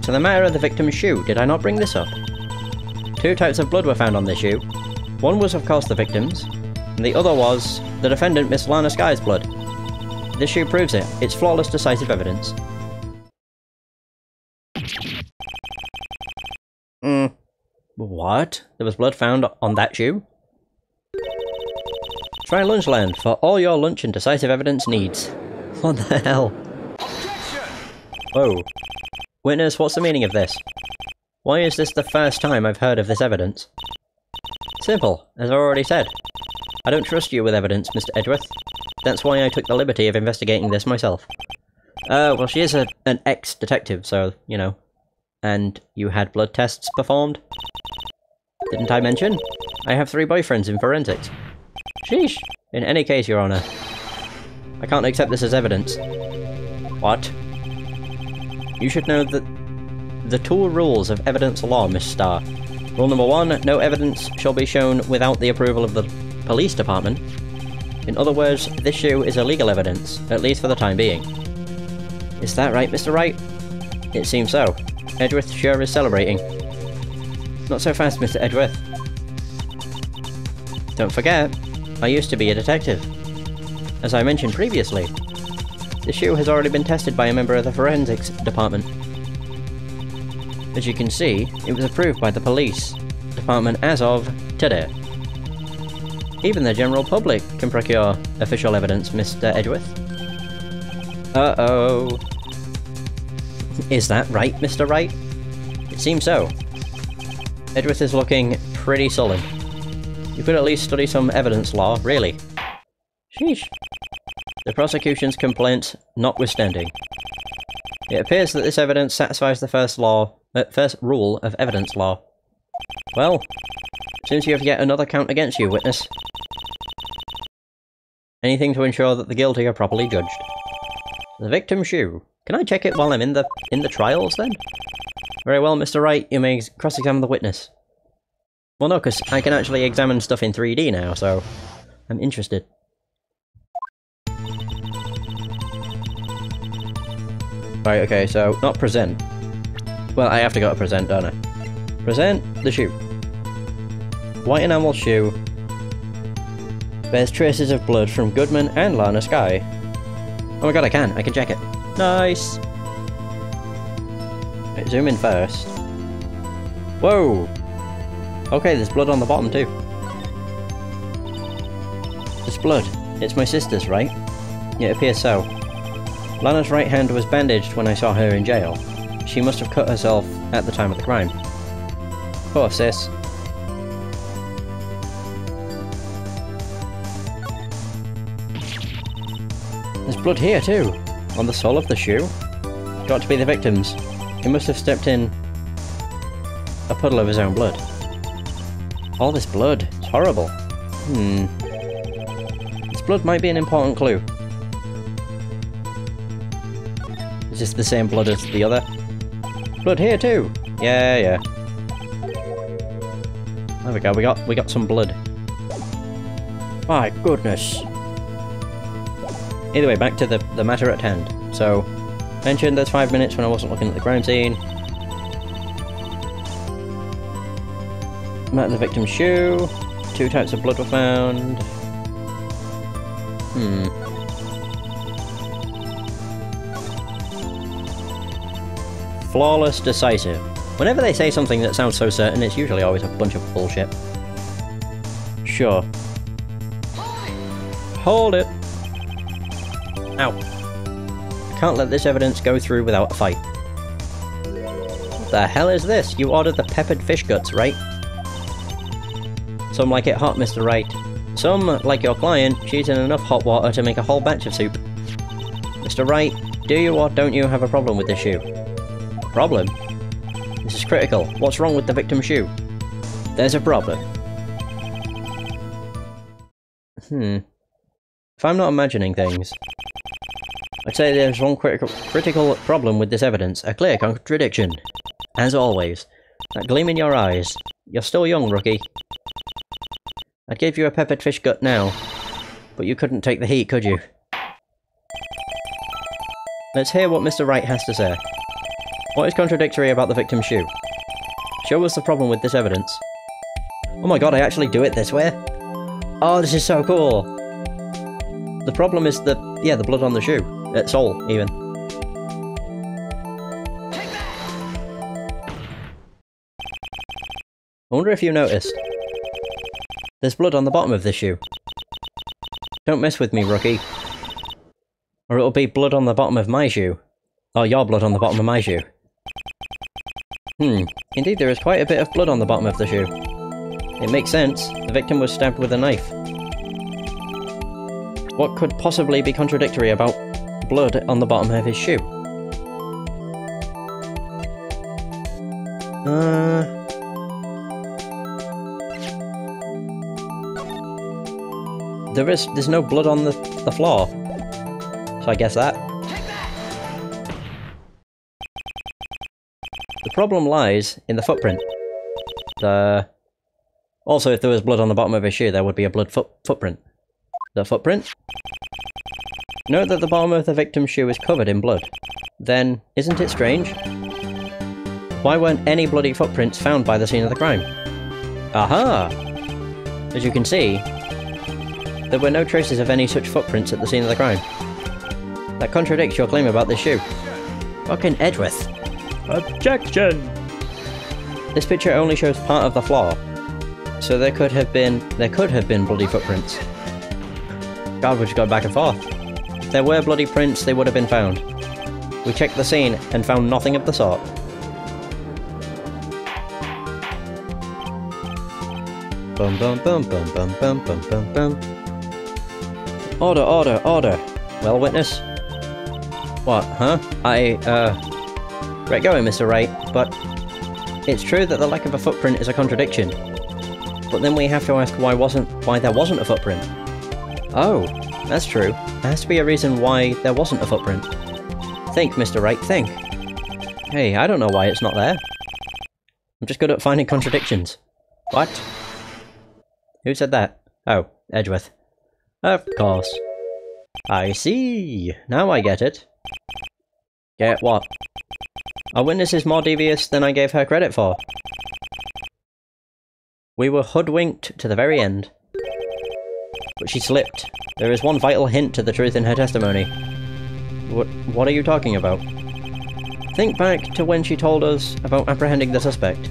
to the matter of the victim's shoe, did I not bring this up? 2 types of blood were found on this shoe. One was of course the victim's, and the other was the defendant Miss Lana Skye's blood. This shoe proves it. It's flawless decisive evidence. What? There was blood found on that shoe? Try Lunchland for all your lunch and decisive evidence needs. What the hell? Whoa. Witness, what's the meaning of this? Why is this the first time I've heard of this evidence? Simple, as I already said. I don't trust you with evidence, Mr. Edgeworth. That's why I took the liberty of investigating this myself. Well, she is an ex-detective, so, you know. And you had blood tests performed? Didn't I mention? I have 3 boyfriends in forensics. Sheesh. In any case, Your Honor, I can't accept this as evidence. What? You should know that the 2 rules of evidence law, Miss Starr. Rule number 1, no evidence shall be shown without the approval of the police department. In other words, this shoe is illegal evidence, at least for the time being. Is that right, Mr. Wright? It seems so. Edgeworth sure is celebrating. Not so fast, Mr. Edgeworth. Don't forget, I used to be a detective. As I mentioned previously, the shoe has already been tested by a member of the forensics department. As you can see, it was approved by the police department as of today. Even the general public can procure official evidence, Mr. Edgeworth. Uh-oh. Is that right, Mr. Wright? It seems so. Edgeworth is looking pretty sullen. You could at least study some evidence law, really. Sheesh. The prosecution's complaints notwithstanding. It appears that this evidence satisfies the first rule of evidence law. Well, seems you have yet another count against you, witness. Anything to ensure that the guilty are properly judged. The victim's shoe. Can I check it while I'm in the trials, then? Very well, Mr. Wright, you may cross-examine the witness. Well, no, because I can actually examine stuff in 3D now, so I'm interested. Right, okay, so, not present. Well, I have to go to present, don't I? Present the shoe. White enamel shoe. Bears traces of blood from Goodman and Lana Skye. Oh my god, I can check it. Nice! Right, zoom in first. Whoa! Okay, there's blood on the bottom too. There's blood. It's my sister's, right? It appears so. Lana's right hand was bandaged when I saw her in jail. She must have cut herself at the time of the crime. Poor sis. There's blood here too, on the sole of the shoe. Got to be the victim's. He must have stepped in a puddle of his own blood. All this blood. It's horrible. This blood might be an important clue. Is this the same blood as the other? Blood here too! Yeah. There we go, we got some blood. My goodness. Either way, back to the matter at hand. So, mentioned there's 5 minutes when I wasn't looking at the crime scene. Met the victim's shoe. 2 types of blood were found. Flawless decisive. Whenever they say something that sounds so certain, it's usually always a bunch of bullshit. Sure. Hold it! Ow. I can't let this evidence go through without a fight. What the hell is this? You ordered the peppered fish guts, right? Some like it hot, Mr. Wright. Some, like your client, she's in enough hot water to make a whole batch of soup. Mr. Wright, do you or don't you have a problem with this shoe? Problem? This is critical. What's wrong with the victim's shoe? There's a problem. If I'm not imagining things, I'd say there's one critical problem with this evidence. A clear contradiction. As always. That gleam in your eyes. You're still young, rookie. I'd give you a peppered fish gut now, but you couldn't take the heat, could you? Let's hear what Mr. Wright has to say. What is contradictory about the victim's shoe? Show us the problem with this evidence. Oh my god, I actually do it this way? Oh, this is so cool! The problem is the blood on the shoe. Sole, even. I wonder if you noticed. There's blood on the bottom of this shoe. Don't mess with me, rookie. Or it'll be blood on the bottom of my shoe. Or your blood on the bottom of my shoe. Indeed there is quite a bit of blood on the bottom of the shoe. It makes sense. The victim was stabbed with a knife. What could possibly be contradictory about blood on the bottom of his shoe? There's no blood on the floor. So I guess that. The problem lies in the footprint. Also, if there was blood on the bottom of his shoe, there would be a blood footprint. The footprint? Note that the bottom of the victim's shoe is covered in blood. Then, isn't it strange? Why weren't any bloody footprints found by the scene of the crime? Aha! As you can see, there were no traces of any such footprints at the scene of the crime. That contradicts your claim about this shoe. Fucking Edgeworth. Objection! This picture only shows part of the flaw. So there could have been bloody footprints. God, we just got back and forth. If there were bloody prints, they would have been found. We checked the scene and found nothing of the sort. Bum bum bum bum bum bum bum bum bum. Order, order, order. Well, witness? What, huh? Right going, Mr. Wright, but it's true that the lack of a footprint is a contradiction. But then we have to ask why there wasn't a footprint. Oh, that's true. There has to be a reason why there wasn't a footprint. Think, Mr. Wright, think. Hey, I don't know why it's not there. I'm just good at finding contradictions. What? Who said that? Oh, Edgeworth. Of course. I see. Now I get it. Get what? Our witness is more devious than I gave her credit for. We were hoodwinked to the very end. But she slipped. There is one vital hint to the truth in her testimony. What are you talking about? Think back to when she told us about apprehending the suspect.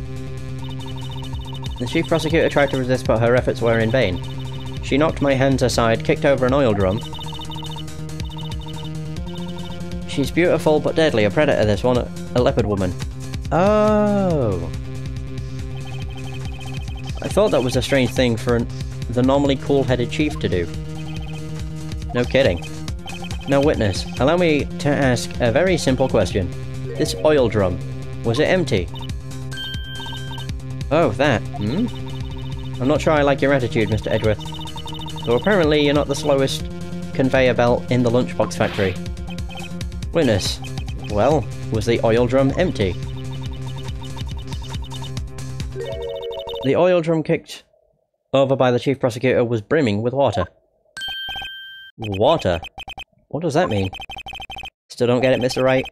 The chief prosecutor tried to resist, but her efforts were in vain. She knocked my hands aside, kicked over an oil drum. She's beautiful but deadly, a predator this one, a leopard woman. Oh. I thought that was a strange thing for the normally cool-headed chief to do. No kidding. Now witness, allow me to ask a very simple question. This oil drum, was it empty? Oh, that, I'm not sure I like your attitude, Mr. Edgeworth. Though apparently you're not the slowest conveyor belt in the lunchbox factory. Witness, well, was the oil drum empty? The oil drum kicked over by the chief prosecutor was brimming with water. Water? What does that mean? Still don't get it, Mr. Wright?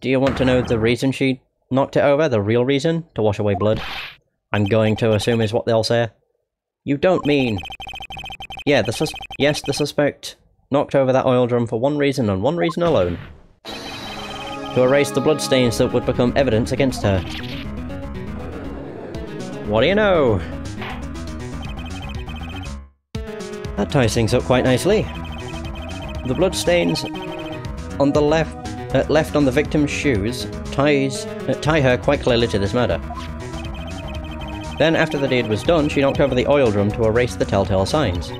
Do you want to know the reason she knocked it over? The real reason? To wash away blood? I'm going to assume is what they'll say. You don't mean... Yeah, yes, the suspect knocked over that oil drum for one reason and one reason alone. To erase the bloodstains that would become evidence against her. What do you know? That ties things up quite nicely. The bloodstains on the left on the victim's shoes tie her quite clearly to this murder. Then, after the deed was done, she knocked over the oil drum to erase the telltale signs.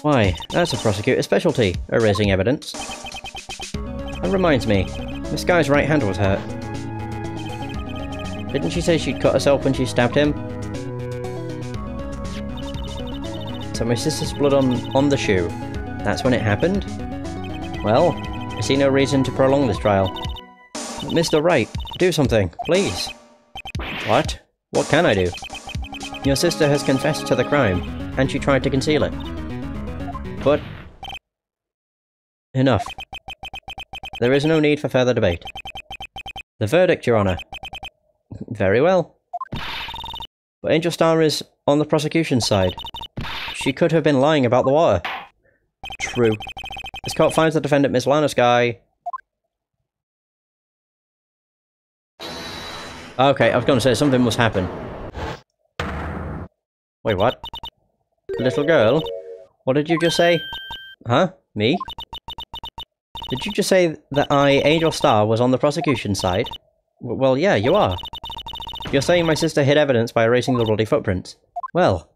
Why, that's a prosecutor's specialty, erasing evidence. That reminds me, this guy's right hand was hurt. Didn't she say she'd cut herself when she stabbed him? So my sister's blood on the shoe. That's when it happened? Well, I see no reason to prolong this trial. Mr. Wright, do something, please. What? What can I do? Your sister has confessed to the crime, and she tried to conceal it. But... enough. There is no need for further debate. The verdict, Your Honour. Very well. But Angel Star is on the prosecution's side. She could have been lying about the water. True. This court finds the defendant, Miss Lana Sky. Okay, I was going to say something must happen. Wait, what? Little girl? What did you just say? Huh? Me? Did you just say that I, Angel Star, was on the prosecution's side? Well, yeah, you are. You're saying my sister hid evidence by erasing the bloody footprints. Well.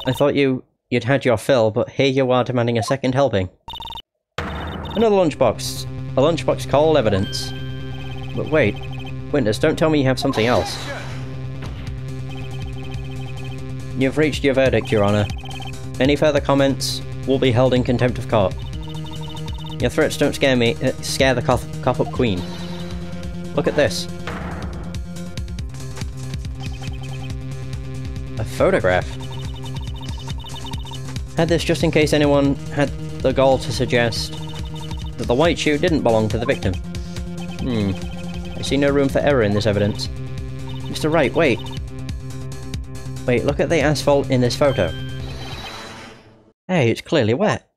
I thought you'd had your fill, but here you are demanding a second helping. Another lunchbox. A lunchbox cold evidence. But wait. Witness, don't tell me you have something else. You've reached your verdict, Your Honour. Any further comments will be held in contempt of court. Your threats don't scare me, scare the cop-up queen. Look at this. A photograph? Had this just in case anyone had the gall to suggest that the white shoe didn't belong to the victim. I see no room for error in this evidence. Mr. Wright, wait. Wait, look at the asphalt in this photo. Hey, it's clearly wet.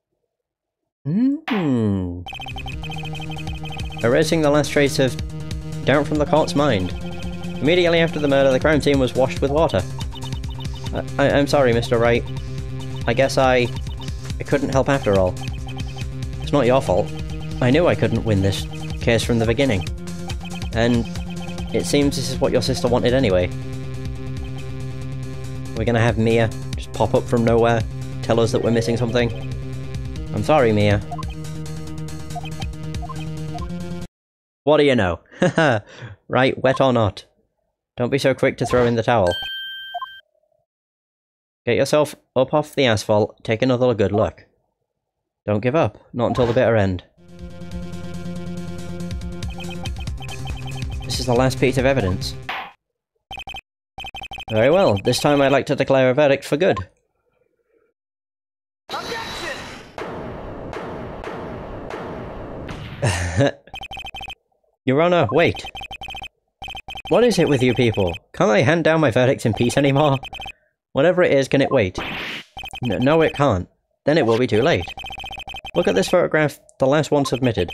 Erasing the last trace of doubt from the court's mind. Immediately after the murder, the crime scene was washed with water. I'm sorry, Mr. Wright. I guess I couldn't help after all. It's not your fault. I knew I couldn't win this case from the beginning. And it seems this is what your sister wanted anyway. We're gonna have Mia just pop up from nowhere, tell us that we're missing something. I'm sorry, Mia. What do you know? Haha. Right, wet or not. Don't be so quick to throw in the towel. Get yourself up off the asphalt, take another good look. Don't give up, not until the bitter end. This is the last piece of evidence. Very well, this time I'd like to declare a verdict for good. Objection! Your Honor, wait. What is it with you people? Can't I hand down my verdicts in peace anymore? Whatever it is, can it wait? No, it can't. Then it will be too late. Look at this photograph, the last one submitted.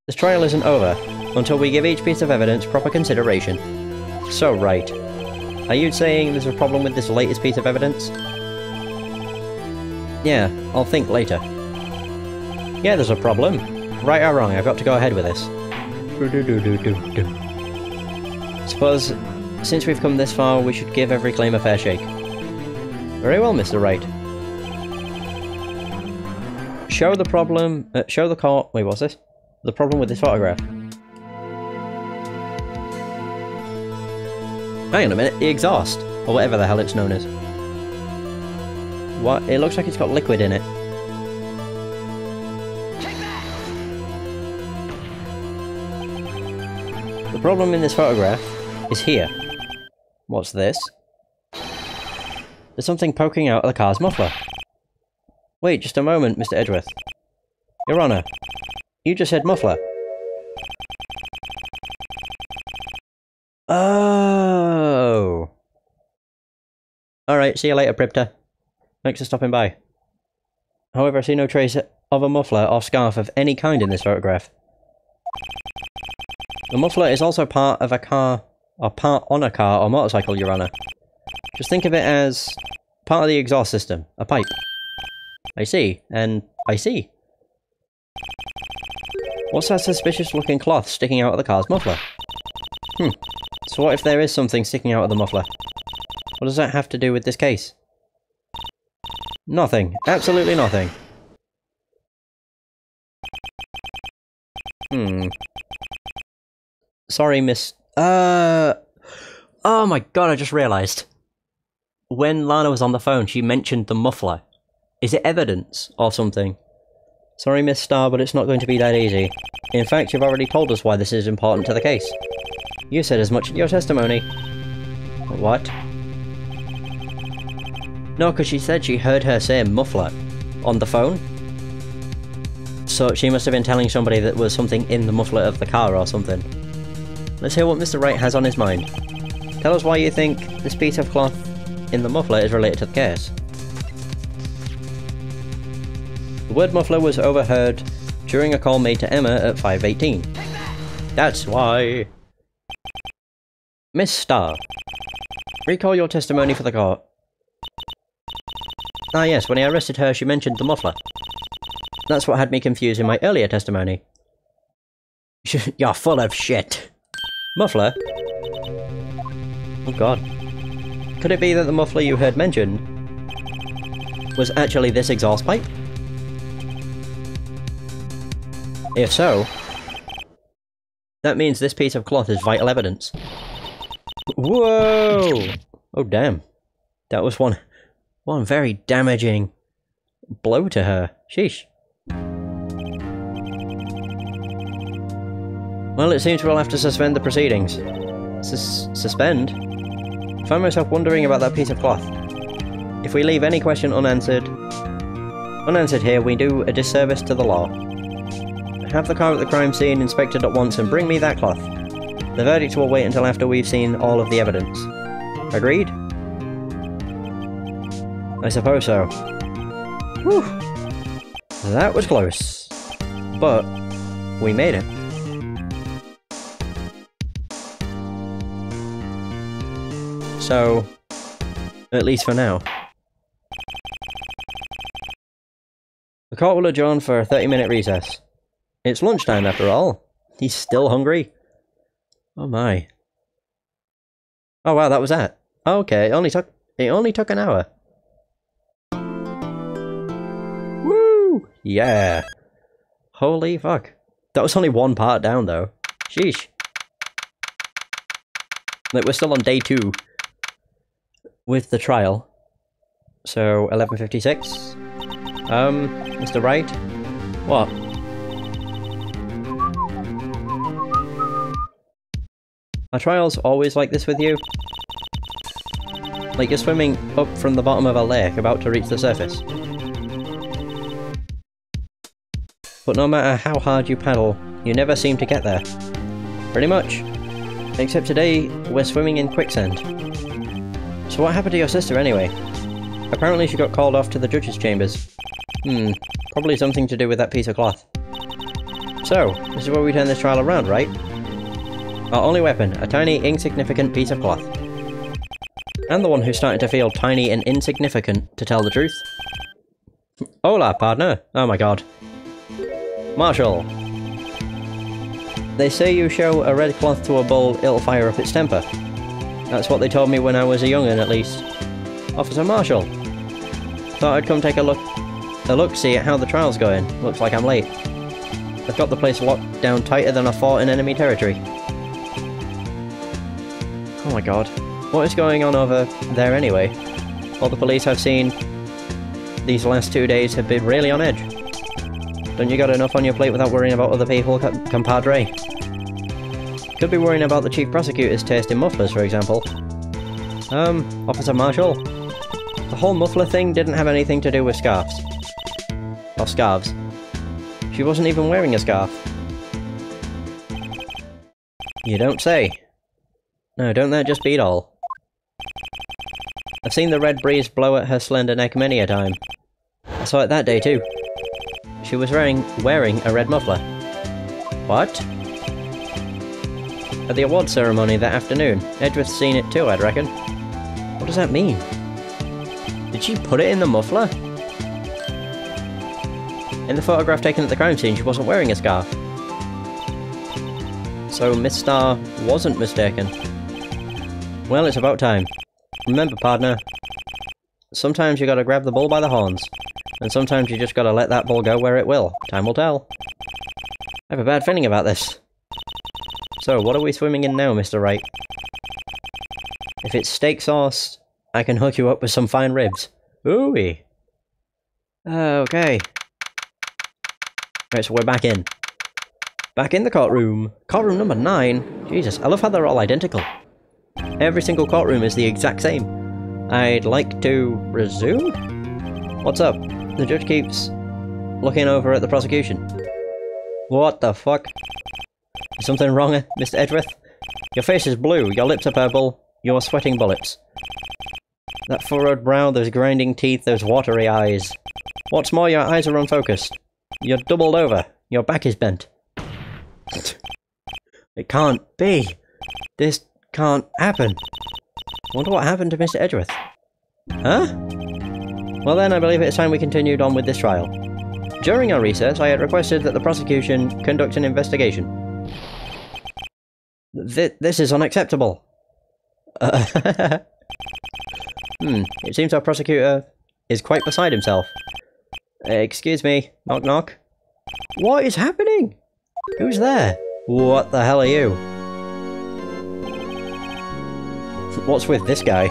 This trial isn't over, until we give each piece of evidence proper consideration. So, Wright, are you saying there's a problem with this latest piece of evidence? Yeah, I'll think later. Yeah, there's a problem. Right or wrong, I've got to go ahead with this. Suppose, since we've come this far, we should give every claim a fair shake. Very well, Mr. Wright. Show the problem... show the court... Wait, what's this? The problem with this photograph. Hang on a minute, the exhaust! Or whatever the hell it's known as. What? It looks like it's got liquid in it. The problem in this photograph is here. What's this? There's something poking out of the car's muffler. Wait, just a moment, Mr. Edgeworth. Your Honor, you just said muffler. Oh. Alright, see you later, Pripta. Thanks for stopping by. However, I see no trace of a muffler or scarf of any kind in this photograph. The muffler is also part of a car, or part on a car or motorcycle, Your Honor. Just think of it as part of the exhaust system, a pipe. I see, and I see. What's that suspicious looking cloth sticking out of the car's muffler? So what if there is something sticking out of the muffler? What does that have to do with this case? Nothing. Absolutely nothing. Sorry, miss... Oh my god, I just realised. When Lana was on the phone, she mentioned the muffler. Is it evidence or something? Sorry, Miss Starr, but it's not going to be that easy. In fact, you've already told us why this is important to the case. You said as much in your testimony. What? No, because she said she heard her say muffler on the phone. So she must have been telling somebody that there was something in the muffler of the car or something. Let's hear what Mr. Wright has on his mind. Tell us why you think this piece of cloth in the muffler is related to the case. The word muffler was overheard during a call made to Emma at 5:18. That's why... Miss Starr, recall your testimony for the court. Ah yes, when I arrested her she mentioned the muffler. That's what had me confused in my earlier testimony. You're full of shit. Muffler? Oh god. Could it be that the muffler you heard mentioned was actually this exhaust pipe? If so, that means this piece of cloth is vital evidence. Whoa! Oh damn. That was one very damaging blow to her. Sheesh. Well, it seems we'll have to suspend the proceedings. Suspend? I find myself wondering about that piece of cloth. If we leave any question unanswered here, we do a disservice to the law. Have the car at the crime scene inspected at once and bring me that cloth. The verdict will wait until after we've seen all of the evidence. Agreed? I suppose so. Whew. That was close. But we made it. So, at least for now. The court will adjourn for a 30-minute recess. It's lunchtime after all. He's still hungry. Oh my. Oh wow, that was that. Okay, it only took an hour. Woo! Yeah. Holy fuck. That was only one part down though. Sheesh. Like, we're still on day 2 with the trial. So 11:56. Mr. Wright? What? Are trials always like this with you? Like you're swimming up from the bottom of a lake about to reach the surface. But no matter how hard you paddle, you never seem to get there. Pretty much. Except today, we're swimming in quicksand. So what happened to your sister anyway? Apparently she got called off to the judge's chambers. Probably something to do with that piece of cloth. So, this is where we turn this trial around, right? Our only weapon, a tiny, insignificant piece of cloth. And the one who's starting to feel tiny and insignificant, to tell the truth. Hola, partner! Oh my god. Marshal! They say you show a red cloth to a bull, it'll fire up its temper. That's what they told me when I was a young'un, at least. Officer Marshal! Thought I'd come take a look-see at how the trial's going. Looks like I'm late. I've got the place locked down tighter than a fort in enemy territory. Oh my god. What is going on over there anyway? All the police I've seen these last 2 days have been really on edge. Don't you got enough on your plate without worrying about other people, compadre? Could be worrying about the chief prosecutor's taste in mufflers, for example. Officer Marshal? The whole muffler thing didn't have anything to do with scarves. Or scarves. She wasn't even wearing a scarf. You don't say. No, don't that just beat all? I've seen the red breeze blow at her slender neck many a time. I saw it that day too. She was wearing a red muffler. What? At the awards ceremony that afternoon. Edgeworth's seen it too, I'd reckon. What does that mean? Did she put it in the muffler? In the photograph taken at the crime scene, she wasn't wearing a scarf. So Miss Starr wasn't mistaken. Well, it's about time. Remember, partner, sometimes you gotta grab the bull by the horns, and sometimes you just gotta let that bull go where it will. Time will tell. I have a bad feeling about this. So, what are we swimming in now, Mr. Wright? If it's steak sauce, I can hook you up with some fine ribs. Ooh-wee. Okay. Right, so we're back in. Back in the courtroom. Courtroom number 9. Jesus, I love how they're all identical. Every single courtroom is the exact same. I'd like to resume? What's up? The judge keeps looking over at the prosecution. What the fuck? Is something wrong, Mr. Edgeworth? Your face is blue, your lips are purple, you're sweating bullets. That furrowed brow, those grinding teeth, those watery eyes. What's more, your eyes are unfocused. You're doubled over. Your back is bent. It can't be. This can't happen. Wonder what happened to Mr. Edgeworth. Huh? Well then, I believe it's time we continued on with this trial. During our recess, I had requested that the prosecution conduct an investigation. This is unacceptable. It seems our prosecutor is quite beside himself. Excuse me. Knock knock. What is happening? Who's there? What the hell are you? What's with this guy?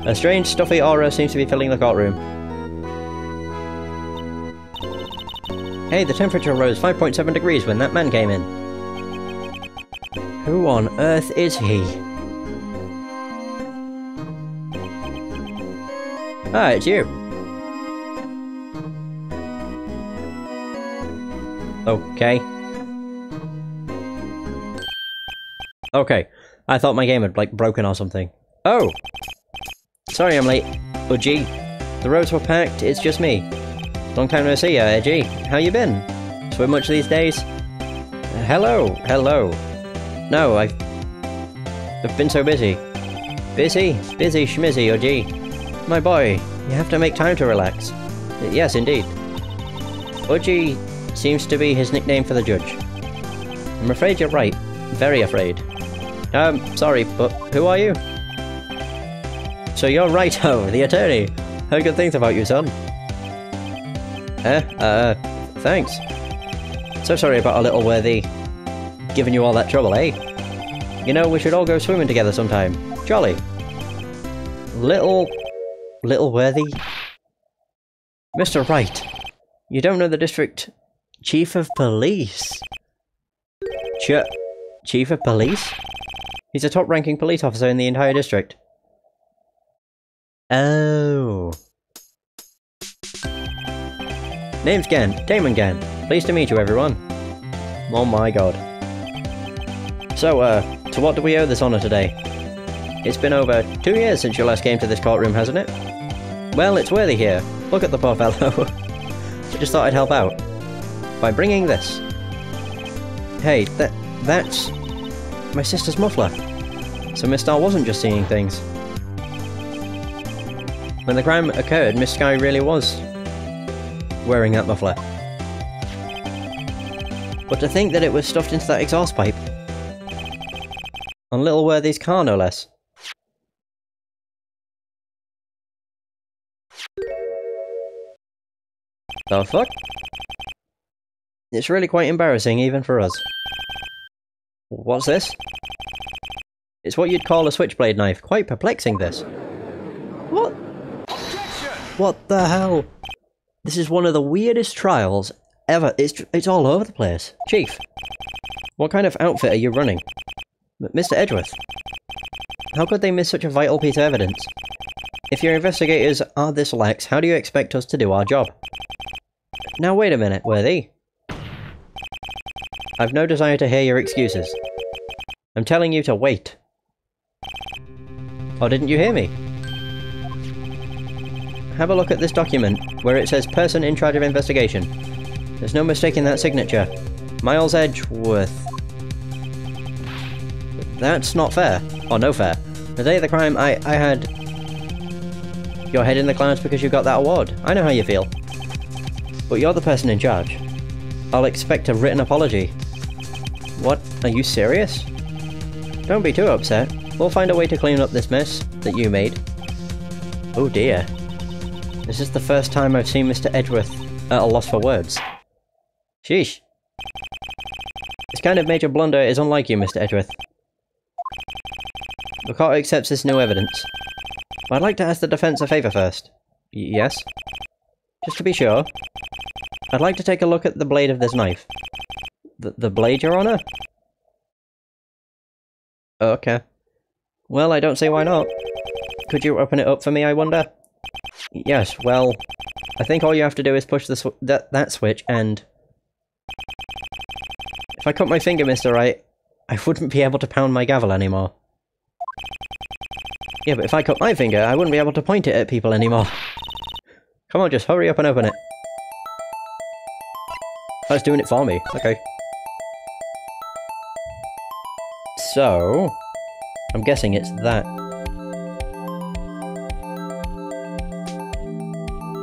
A strange stuffy aura seems to be filling the courtroom. Hey, the temperature rose 5.7 degrees when that man came in. Who on earth is he? Ah, it's you. Okay. Okay. I thought my game had, like, broken or something. Oh! Sorry I'm late. Oh, gee. The roads were packed, it's just me. Long time no see ya, Edgy. How you been? Swim much these days? Hello, hello. No, I've been so busy. Busy schmizzy, oh gee. My boy, you have to make time to relax. Yes, indeed. Udgy seems to be his nickname for the judge. I'm afraid you're right. Very afraid. Sorry, but who are you? So you're Righto, the attorney. Heard good things about you, son. Thanks. So sorry about our little worthy giving you all that trouble, eh? You know, we should all go swimming together sometime. Jolly. Little worthy? Mr. Wright, you don't know the district chief of police? Chief of police? He's a top-ranking police officer in the entire district. Oh. Name's Damon Gann. Pleased to meet you, everyone. Oh my god. So, to what do we owe this honour today? It's been over 2 years since you last came to this courtroom, hasn't it? Well, it's worthy here. Look at the poor fellow. I just thought I'd help out. By bringing this. Hey, that's my sister's muffler. So Miss Star wasn't just seeing things. When the crime occurred, Miss Sky really was wearing that muffler. But to think that it was stuffed into that exhaust pipe. On Little Worthy's car, no less. The fuck? It's really quite embarrassing, even for us. What's this? It's what you'd call a switchblade knife. Quite perplexing, this. What? What the hell? This is one of the weirdest trials ever. It's all over the place. Chief, what kind of outfit are you running? Mr. Edgeworth, how could they miss such a vital piece of evidence? If your investigators are this lax, how do you expect us to do our job? Now wait a minute, Worthy. I've no desire to hear your excuses. I'm telling you to wait. Oh, didn't you hear me? Have a look at this document, where it says person in charge of investigation. There's no mistaking that signature. Miles Edgeworth. That's not fair. Or no fair. The day of the crime, I had your head in the clouds because you got that award. I know how you feel. But you're the person in charge. I'll expect a written apology. What? Are you serious? Don't be too upset. We'll find a way to clean up this mess that you made. Oh dear. This is the first time I've seen Mr. Edgeworth at a loss for words. Sheesh. This kind of major blunder is unlike you, Mr. Edgeworth. The court accepts this new evidence. But I'd like to ask the defense a favour first. Yes? Just to be sure. I'd like to take a look at the blade of this knife. The blade, Your Honour? Okay. Well, I don't see why not. Could you open it up for me, I wonder? Yes, well, I think all you have to do is push that switch and... If I cut my finger, Mr. Wright, I wouldn't be able to pound my gavel anymore. Yeah, but if I cut my finger, I wouldn't be able to point it at people anymore. Come on, just hurry up and open it. Oh, it's doing it for me. Okay. So... I'm guessing it's that.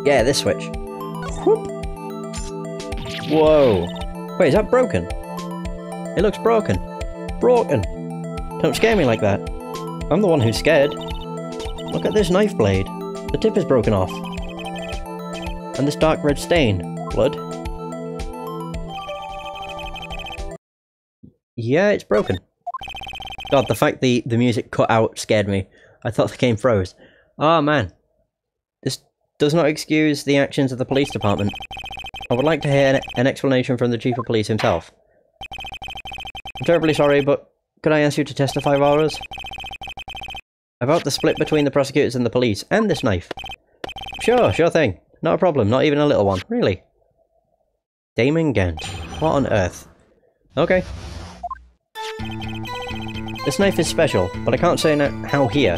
Yeah, this switch. Whoop. Whoa. Wait, is that broken? It looks broken. Broken. Don't scare me like that. I'm the one who's scared. Look at this knife blade. The tip is broken off. And this dark red stain. Blood. Yeah, it's broken. God, the fact the music cut out scared me. I thought the game froze. Oh man. This does not excuse the actions of the police department. I would like to hear an explanation from the chief of police himself. I'm terribly sorry, but could I ask you to testify for us? About the split between the prosecutors and the police, and this knife. Sure thing. Not a problem, not even a little one. Really? Damon Gent. What on earth? Okay. This knife is special, but I can't say how here.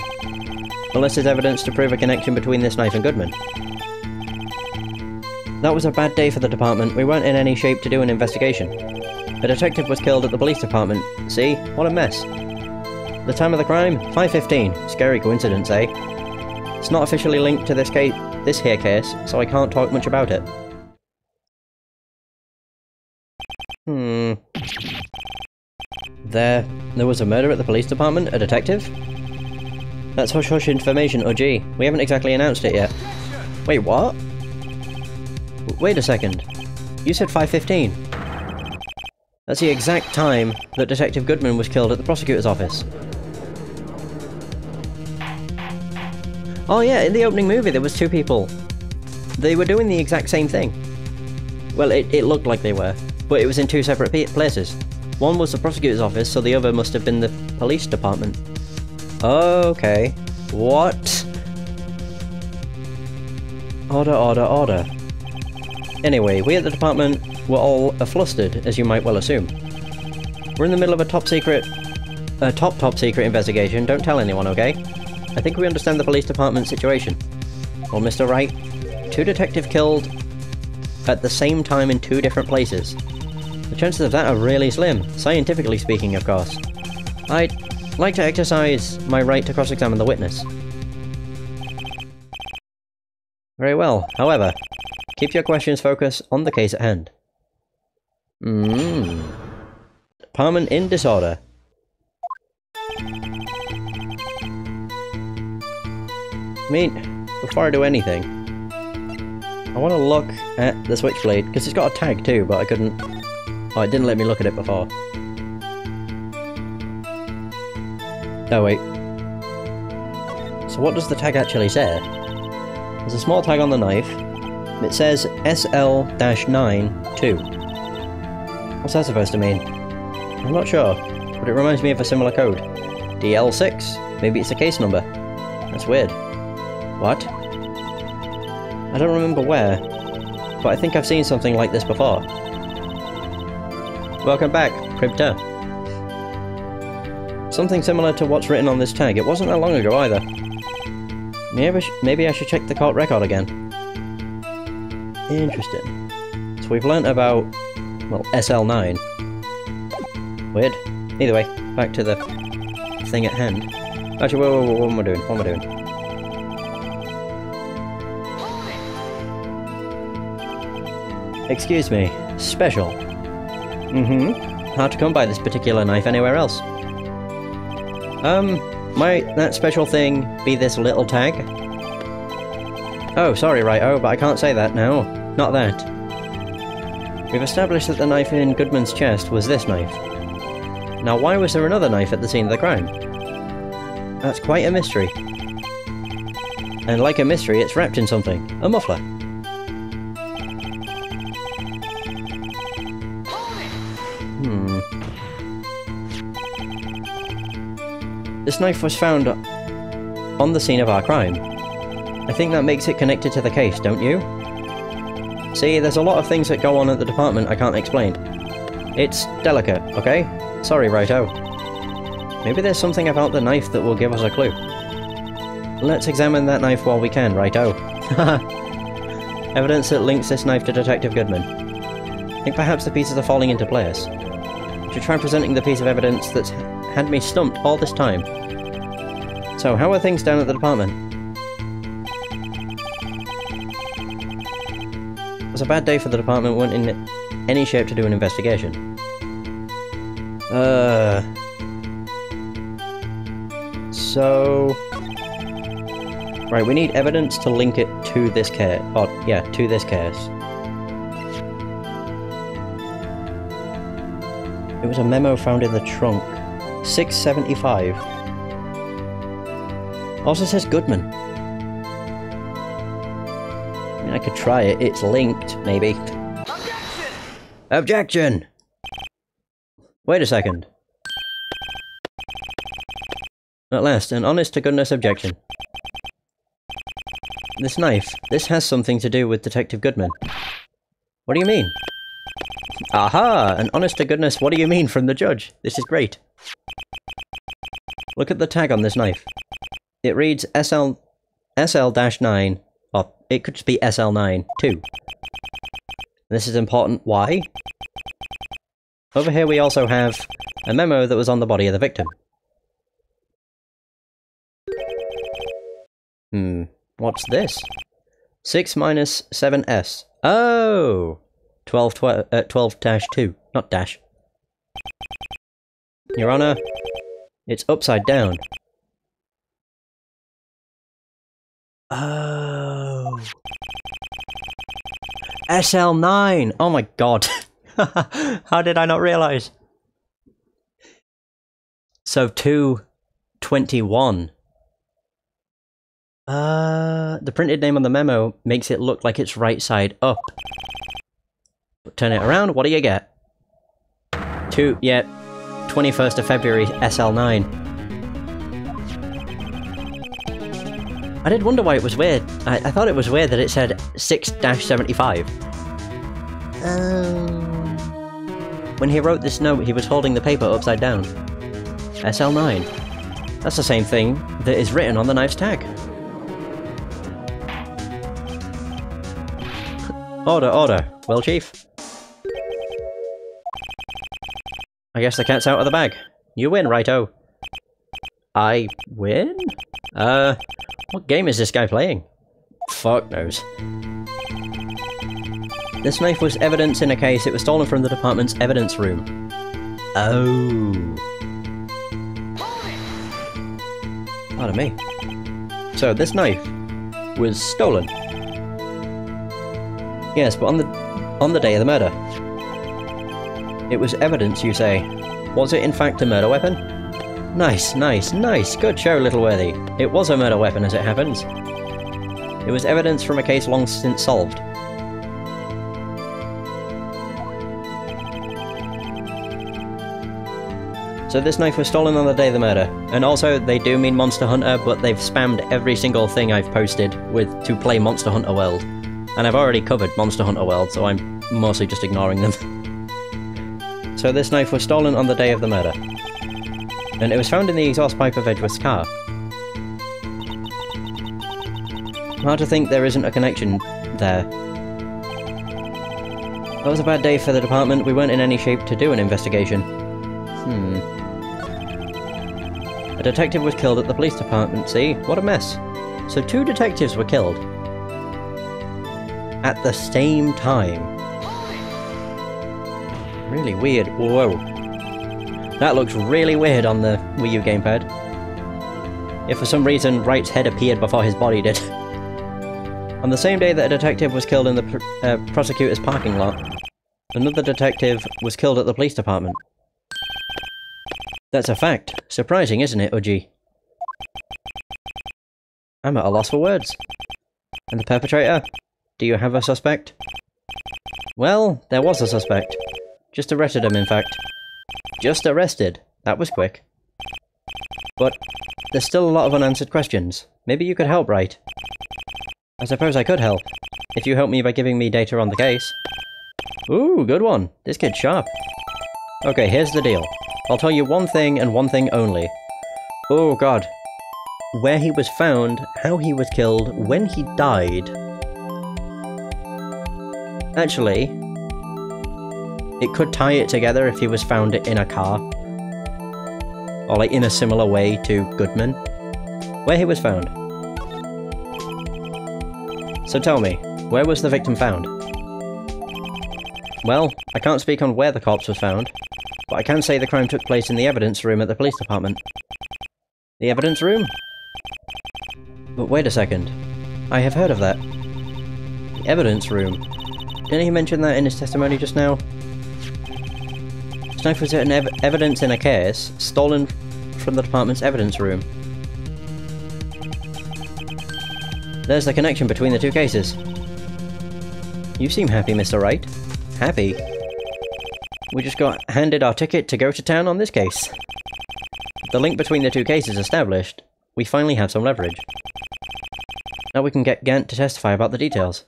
Unless there's evidence to prove a connection between this knife and Goodman. That was a bad day for the department. We weren't in any shape to do an investigation. A detective was killed at the police department. See? What a mess. The time of the crime? 5:15. Scary coincidence, eh? It's not officially linked to this here case, so I can't talk much about it. There was a murder at the police department? A detective? That's hush-hush information, oh gee. We haven't exactly announced it yet. Wait, what? Wait a second. You said 5:15. That's the exact time that Detective Goodman was killed at the prosecutor's office. Oh yeah, in the opening movie there was two people. They were doing the exact same thing. Well, it looked like they were, but it was in two separate places. One was the prosecutor's office, so the other must have been the police department. Okay. What? Order. Anyway, we at the department were all flustered, as you might well assume. We're in the middle of a top secret investigation. Don't tell anyone, okay? I think we understand the police department situation. Well, Mr. Wright, two detectives killed at the same time in two different places. The chances of that are really slim, scientifically speaking, of course. I'd like to exercise my right to cross-examine the witness. Very well. However, keep your questions focused on the case at hand. Department in disorder. I mean, before I do anything, I want to look at the switchblade, because it's got a tag too, but I couldn't... Oh, it didn't let me look at it before. Oh, wait. So what does the tag actually say? There's a small tag on the knife. It says SL-9-2. What's that supposed to mean? I'm not sure, but it reminds me of a similar code. DL6? Maybe it's a case number. That's weird. What? I don't remember where, but I think I've seen something like this before. Welcome back, Crypta. Something similar to what's written on this tag. It wasn't that long ago either. Maybe I should check the court record again. Interesting. So we've learnt about, well, SL9. Weird. Either way, back to the thing at hand. Actually, whoa, what am I doing? What am I doing? Excuse me. Special. Hard to come by this particular knife anywhere else. Might that special thing be this little tag? Oh, sorry, Righto, but I can't say that now. Not that. We've established that the knife in Goodman's chest was this knife. Now, why was there another knife at the scene of the crime? That's quite a mystery. And like a mystery, it's wrapped in something. A muffler. This knife was found on the scene of our crime. I think that makes it connected to the case, don't you? See, there's a lot of things that go on at the department I can't explain. It's delicate, okay? Sorry, Righto. Maybe there's something about the knife that will give us a clue. Let's examine that knife while we can, Righto. Evidence that links this knife to Detective Goodman. I think perhaps the pieces are falling into place. I should try presenting the piece of evidence that's had me stumped all this time. So, how are things down at the department? It was a bad day for the department, weren't in any shape to do an investigation. So... Right, we need evidence to link it to this case. Oh, yeah, to this case. It was a memo found in the trunk. 675. Also says Goodman. I mean, I could try it. It's linked, maybe. Objection! Objection! Wait a second. At last, an honest-to-goodness objection. this knife, this has something to do with Detective Goodman. What do you mean? Aha! An honest-to-goodness what do you mean from the judge. This is great. Look at the tag on this knife. It reads SL-9, or it could just be SL9, 2. This is important. Why? Over here we also have a memo that was on the body of the victim. What's this? 6 minus 7S. Oh! 12-2, not dash. Your Honor, it's upside down. Oh. SL9! Oh my god. How did I not realise? So 221. The printed name on the memo makes it look like it's right side up. But turn it around, what do you get? 21st of February, SL9. I did wonder why it was weird. I thought it was weird that it said 6-75. When he wrote this note, he was holding the paper upside down. SL9. That's the same thing that is written on the knife's tag. Order, order. Well, Chief? I guess the cat's out of the bag. You win, righto. I win? What game is this guy playing? Fuck knows. This knife was evidence in a case. It was stolen from the department's evidence room. Oh. Pardon me. So, this knife was stolen. Yes, but on the day of the murder. It was evidence, you say. Was it in fact a murder weapon? Nice, nice, nice. Good show, Little Worthy. It was a murder weapon, as it happens. It was evidence from a case long since solved. So this knife was stolen on the day of the murder. And also, they do mean Monster Hunter, but they've spammed every single thing I've posted with to play Monster Hunter World. And I've already covered Monster Hunter World, so I'm mostly just ignoring them. So this knife was stolen on the day of the murder. And it was found in the exhaust pipe of Edgeworth's car. Hard to think there isn't a connection there. That was a bad day for the department. We weren't in any shape to do an investigation. A detective was killed at the police department, see? What a mess. So 2 detectives were killed. At the same time. Really weird. Whoa. That looks really weird on the Wii U gamepad. If for some reason Wright's head appeared before his body did. On the same day that a detective was killed in the prosecutor's parking lot, another detective was killed at the police department. That's a fact. Surprising, isn't it, Uji? I'm at a loss for words. And the perpetrator? Do you have a suspect? Well, there was a suspect. Just arrested him, in fact. Just arrested. That was quick. But there's still a lot of unanswered questions. Maybe you could help, Wright? I suppose I could help. If you help me by giving me data on the case. Ooh, good one. This kid's sharp. Okay, here's the deal. I'll tell you one thing and one thing only. Oh god. Where he was found, how he was killed, when he died. Actually, it could tie it together if he was found in a car. Or like in a similar way to Goodman. Where he was found. So tell me, where was the victim found? Well, I can't speak on where the corpse was found, but I can say the crime took place in the evidence room at the police department. The evidence room? But wait a second. I have heard of that. The evidence room. Didn't he mention that in his testimony just now? This knife was evidence in a case, stolen from the department's evidence room. There's the connection between the 2 cases. You seem happy, Mr. Wright. Happy? We just got handed our ticket to go to town on this case. The link between the 2 cases established, we finally have some leverage. Now we can get Gant to testify about the details.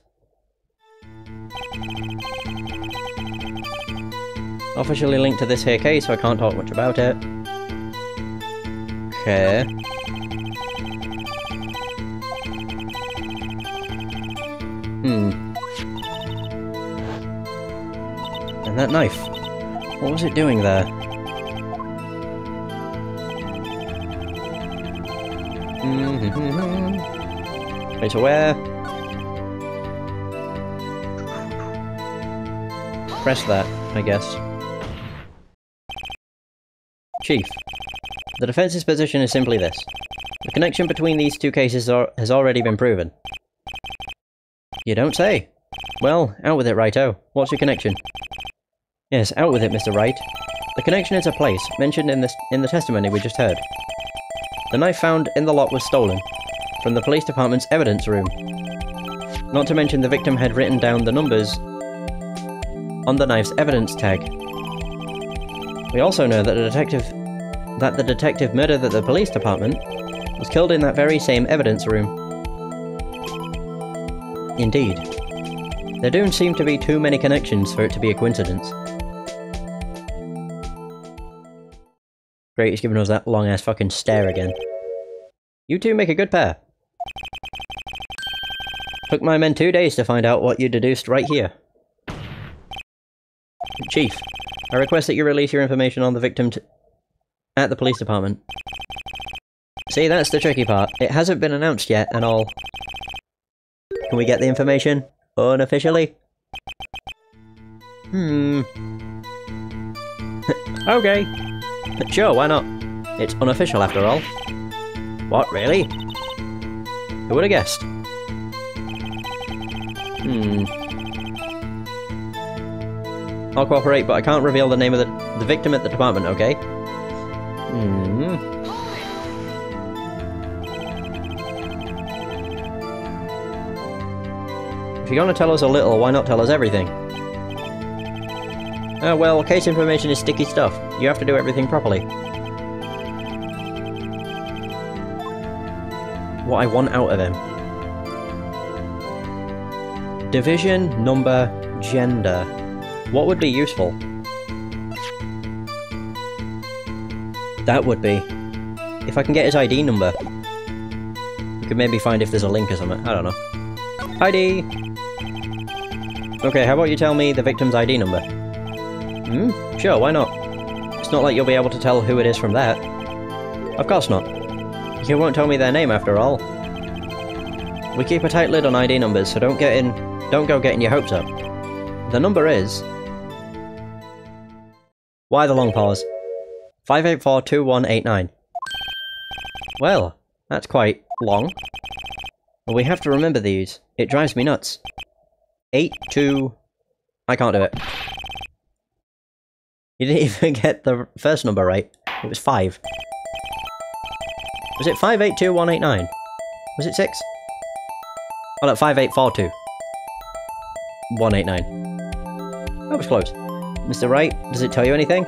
Officially linked to this here case, so I can't talk much about it. Okay. And that knife. What was it doing there? Wait, so where? Press that, I guess. Chief, the defense's position is simply this. The connection between these two cases has already been proven. You don't say. Well, out with it, Righto. What's your connection? Yes, out with it, Mr. Wright. The connection is a place, mentioned in the testimony we just heard. The knife found in the lot was stolen, from the police department's evidence room. Not to mention the victim had written down the numbers on the knife's evidence tag. We also know that the detective murdered at the police department was killed in that very same evidence room. Indeed. There don't seem to be too many connections for it to be a coincidence. Great, he's giving us that long-ass fucking stare again. You two make a good pair. Took my men 2 days to find out what you deduced right here. Chief, I request that you release your information on the victim at the police department. See, that's the tricky part. It hasn't been announced yet and all. Can we get the information? Unofficially? Okay. Sure, why not? It's unofficial after all. What, really? Who would have guessed? I'll cooperate, but I can't reveal the name of the victim at the department, okay? If you're gonna tell us a little, why not tell us everything? Well, case information is sticky stuff. You have to do everything properly. What I want out of him. Division, number, gender. What would be useful? That would be. If I can get his ID number. We could maybe find if there's a link or something. I don't know. ID! Okay, how about you tell me the victim's ID number? Sure, why not? It's not like you'll be able to tell who it is from that. Of course not. You won't tell me their name after all. We keep a tight lid on ID numbers, so don't go getting your hopes up. The number is... Why the long pause? 5842189. Well, that's quite long. But we have to remember these. It drives me nuts. 82... I can't do it. You didn't even get the first number right. It was 5. Was it 582189? Was it 6? Oh no, 5842. 189. That was close. Mr. Wright, does it tell you anything?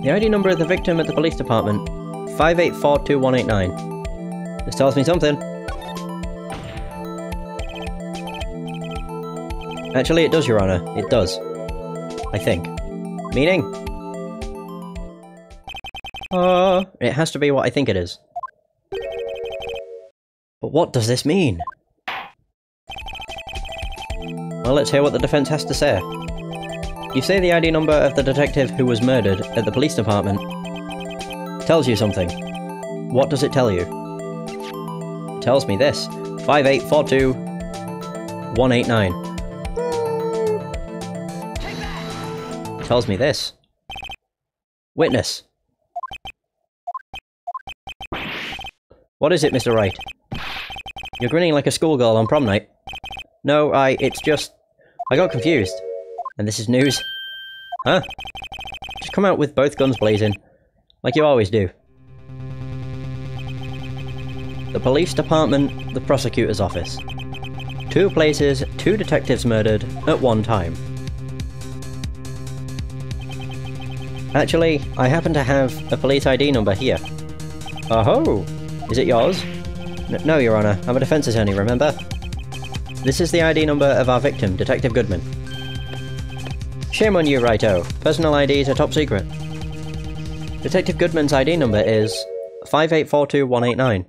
The ID number of the victim at the police department. 58422189. This tells me something. Actually, it does, Your Honor. It does. I think. Meaning? It has to be what I think it is. But what does this mean? Well, let's hear what the defense has to say. You say the ID number of the detective who was murdered at the police department tells you something. What does it tell you? It tells me this. 5842189. Tells me this. Witness. What is it, Mr. Wright? You're grinning like a schoolgirl on prom night. No, it's just... I got confused. And this is news. Huh? Just come out with both guns blazing. Like you always do. The police department, the prosecutor's office. 2 places, 2 detectives murdered at one time. Actually, I happen to have a police ID number here. Oh-ho! Is it yours? No, Your Honor. I'm a defense attorney, remember? This is the ID number of our victim, Detective Goodman. Shame on you, Righto. Personal IDs are top secret. Detective Goodman's ID number is 5842189.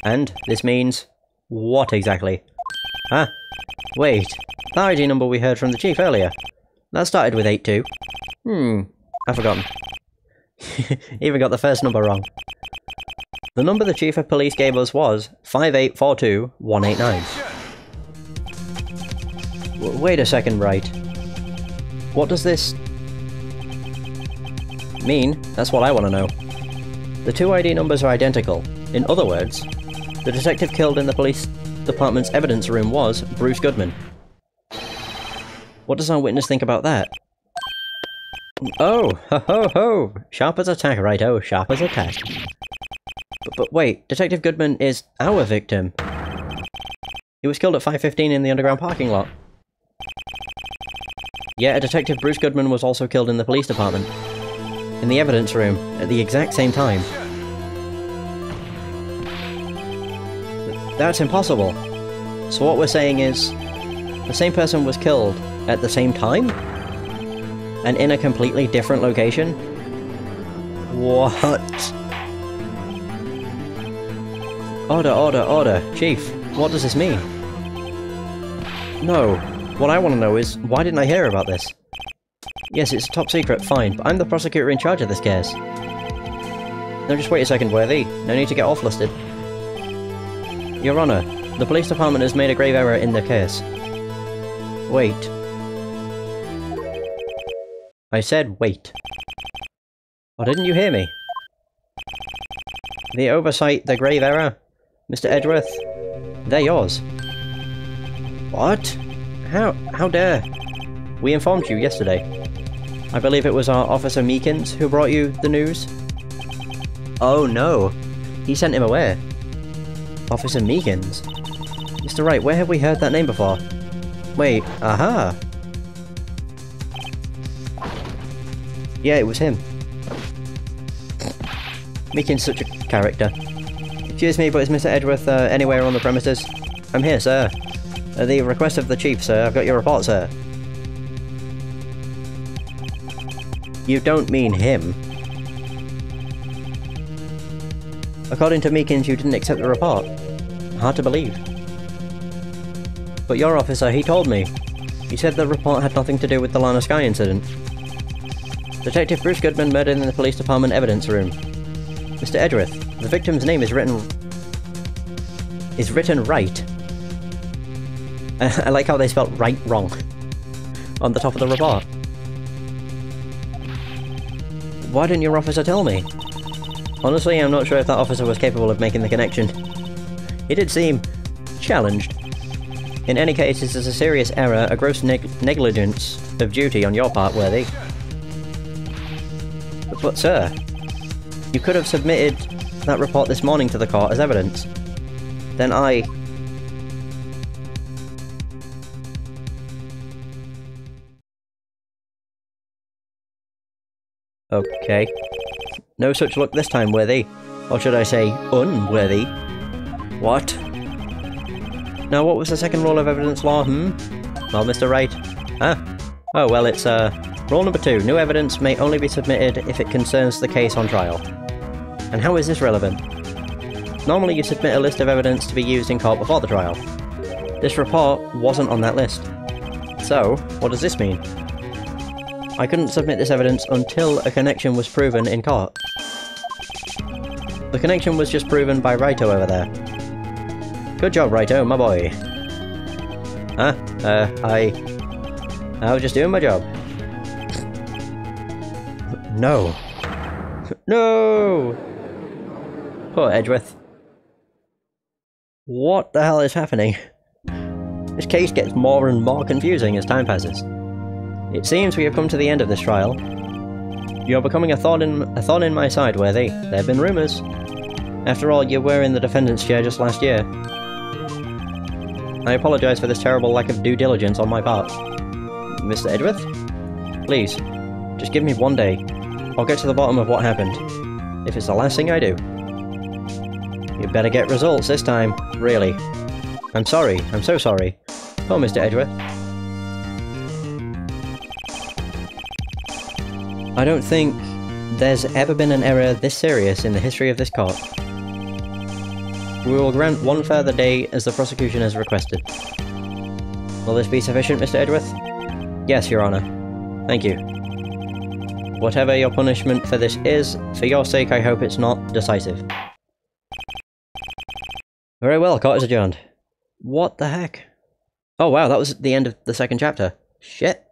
And this means what exactly? Ah, wait. The ID number we heard from the chief earlier. That started with 82. I've forgotten. Even got the first number wrong. The number the chief of police gave us was 5842189. Wait a second, Wright. What does this mean? That's what I want to know. The two ID numbers are identical. In other words, the detective killed in the police department's evidence room was Bruce Goodman. What does our witness think about that? Oh, ho ho ho! Sharp as a tack, Righto, sharp as a tack. But wait, Detective Goodman is our victim. He was killed at 5:15 in the underground parking lot. Yeah, Detective Bruce Goodman was also killed in the police department. In the evidence room, at the exact same time. That's impossible. So what we're saying is, the same person was killed at the same time? And in a completely different location? What? Order, order, order. Chief, what does this mean? No. What I want to know is, why didn't I hear about this? Yes, it's top secret, fine, but I'm the prosecutor in charge of this case. No, just wait a second, Worthy. No need to get all flustered. Your Honor, the police department has made a grave error in their case. Wait. I said wait. Or didn't you hear me? The oversight, the grave error? Mr. Edgeworth? They're yours. What? How dare? We informed you yesterday. I believe it was our Officer Meekins who brought you the news? Oh no. He sent him away. Officer Meekins? Mr. Wright, where have we heard that name before? Wait, aha! Yeah, it was him. Meekins' such a character. Excuse me, but is Mr. Edgeworth anywhere on the premises? I'm here, sir. At the request of the chief, sir. I've got your report, sir. You don't mean him. According to Meekins, you didn't accept the report. Hard to believe. But your officer, he told me. He said the report had nothing to do with the Lana Sky incident. Detective Bruce Goodman murdered in the police department evidence room. Mr. Edgeworth, the victim's name is written right. I like how they spelled right wrong on the top of the report. Why didn't your officer tell me? Honestly, I'm not sure if that officer was capable of making the connection. He did seem challenged. In any case, this is a serious error, a gross negligence of duty on your part, Worthy. But sir, you could have submitted that report this morning to the court as evidence. Then I... Okay. No such luck this time, Worthy. Or should I say, unworthy. What? Now, what was the second rule of evidence law, Well, Mr. Wright. Huh? Oh, well, it's, rule number 2. New evidence may only be submitted if it concerns the case on trial. And how is this relevant? Normally you submit a list of evidence to be used in court before the trial. This report wasn't on that list. So, what does this mean? I couldn't submit this evidence until a connection was proven in court. The connection was just proven by Righto over there. Good job, Righto, my boy. Huh? I was just doing my job. No. No! Poor Edgeworth. What the hell is happening? This case gets more and more confusing as time passes. It seems we have come to the end of this trial. You're becoming a thorn in my side, Worthy. There have been rumours. After all, you were in the defendant's chair just last year. I apologise for this terrible lack of due diligence on my part. Mr. Edgeworth? Please, just give me one day. I'll get to the bottom of what happened. if it's the last thing I do. You better get results this time, really. I'm sorry, I'm so sorry. Oh, Mr. Edgeworth. I don't think there's ever been an error this serious in the history of this court. We will grant one further day as the prosecution has requested. Will this be sufficient, Mr. Edgeworth? Yes, Your Honour. Thank you. Whatever your punishment for this is, for your sake I hope it's not decisive. Very well, court is adjourned. What the heck? Oh wow, that was the end of the second chapter. Shit.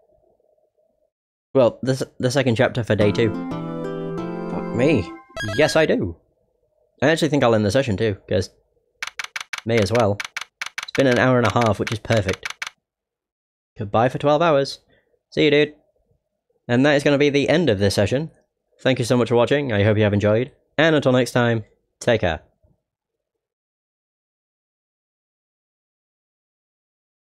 Well, the second chapter for day 2. Fuck me. Yes, I do. I actually think I'll end the session too, because may as well. It's been an hour and a half, which is perfect. Goodbye for 12 hours. See you, dude. And that is going to be the end of this session. Thank you so much for watching, I hope you have enjoyed, and until next time, take care.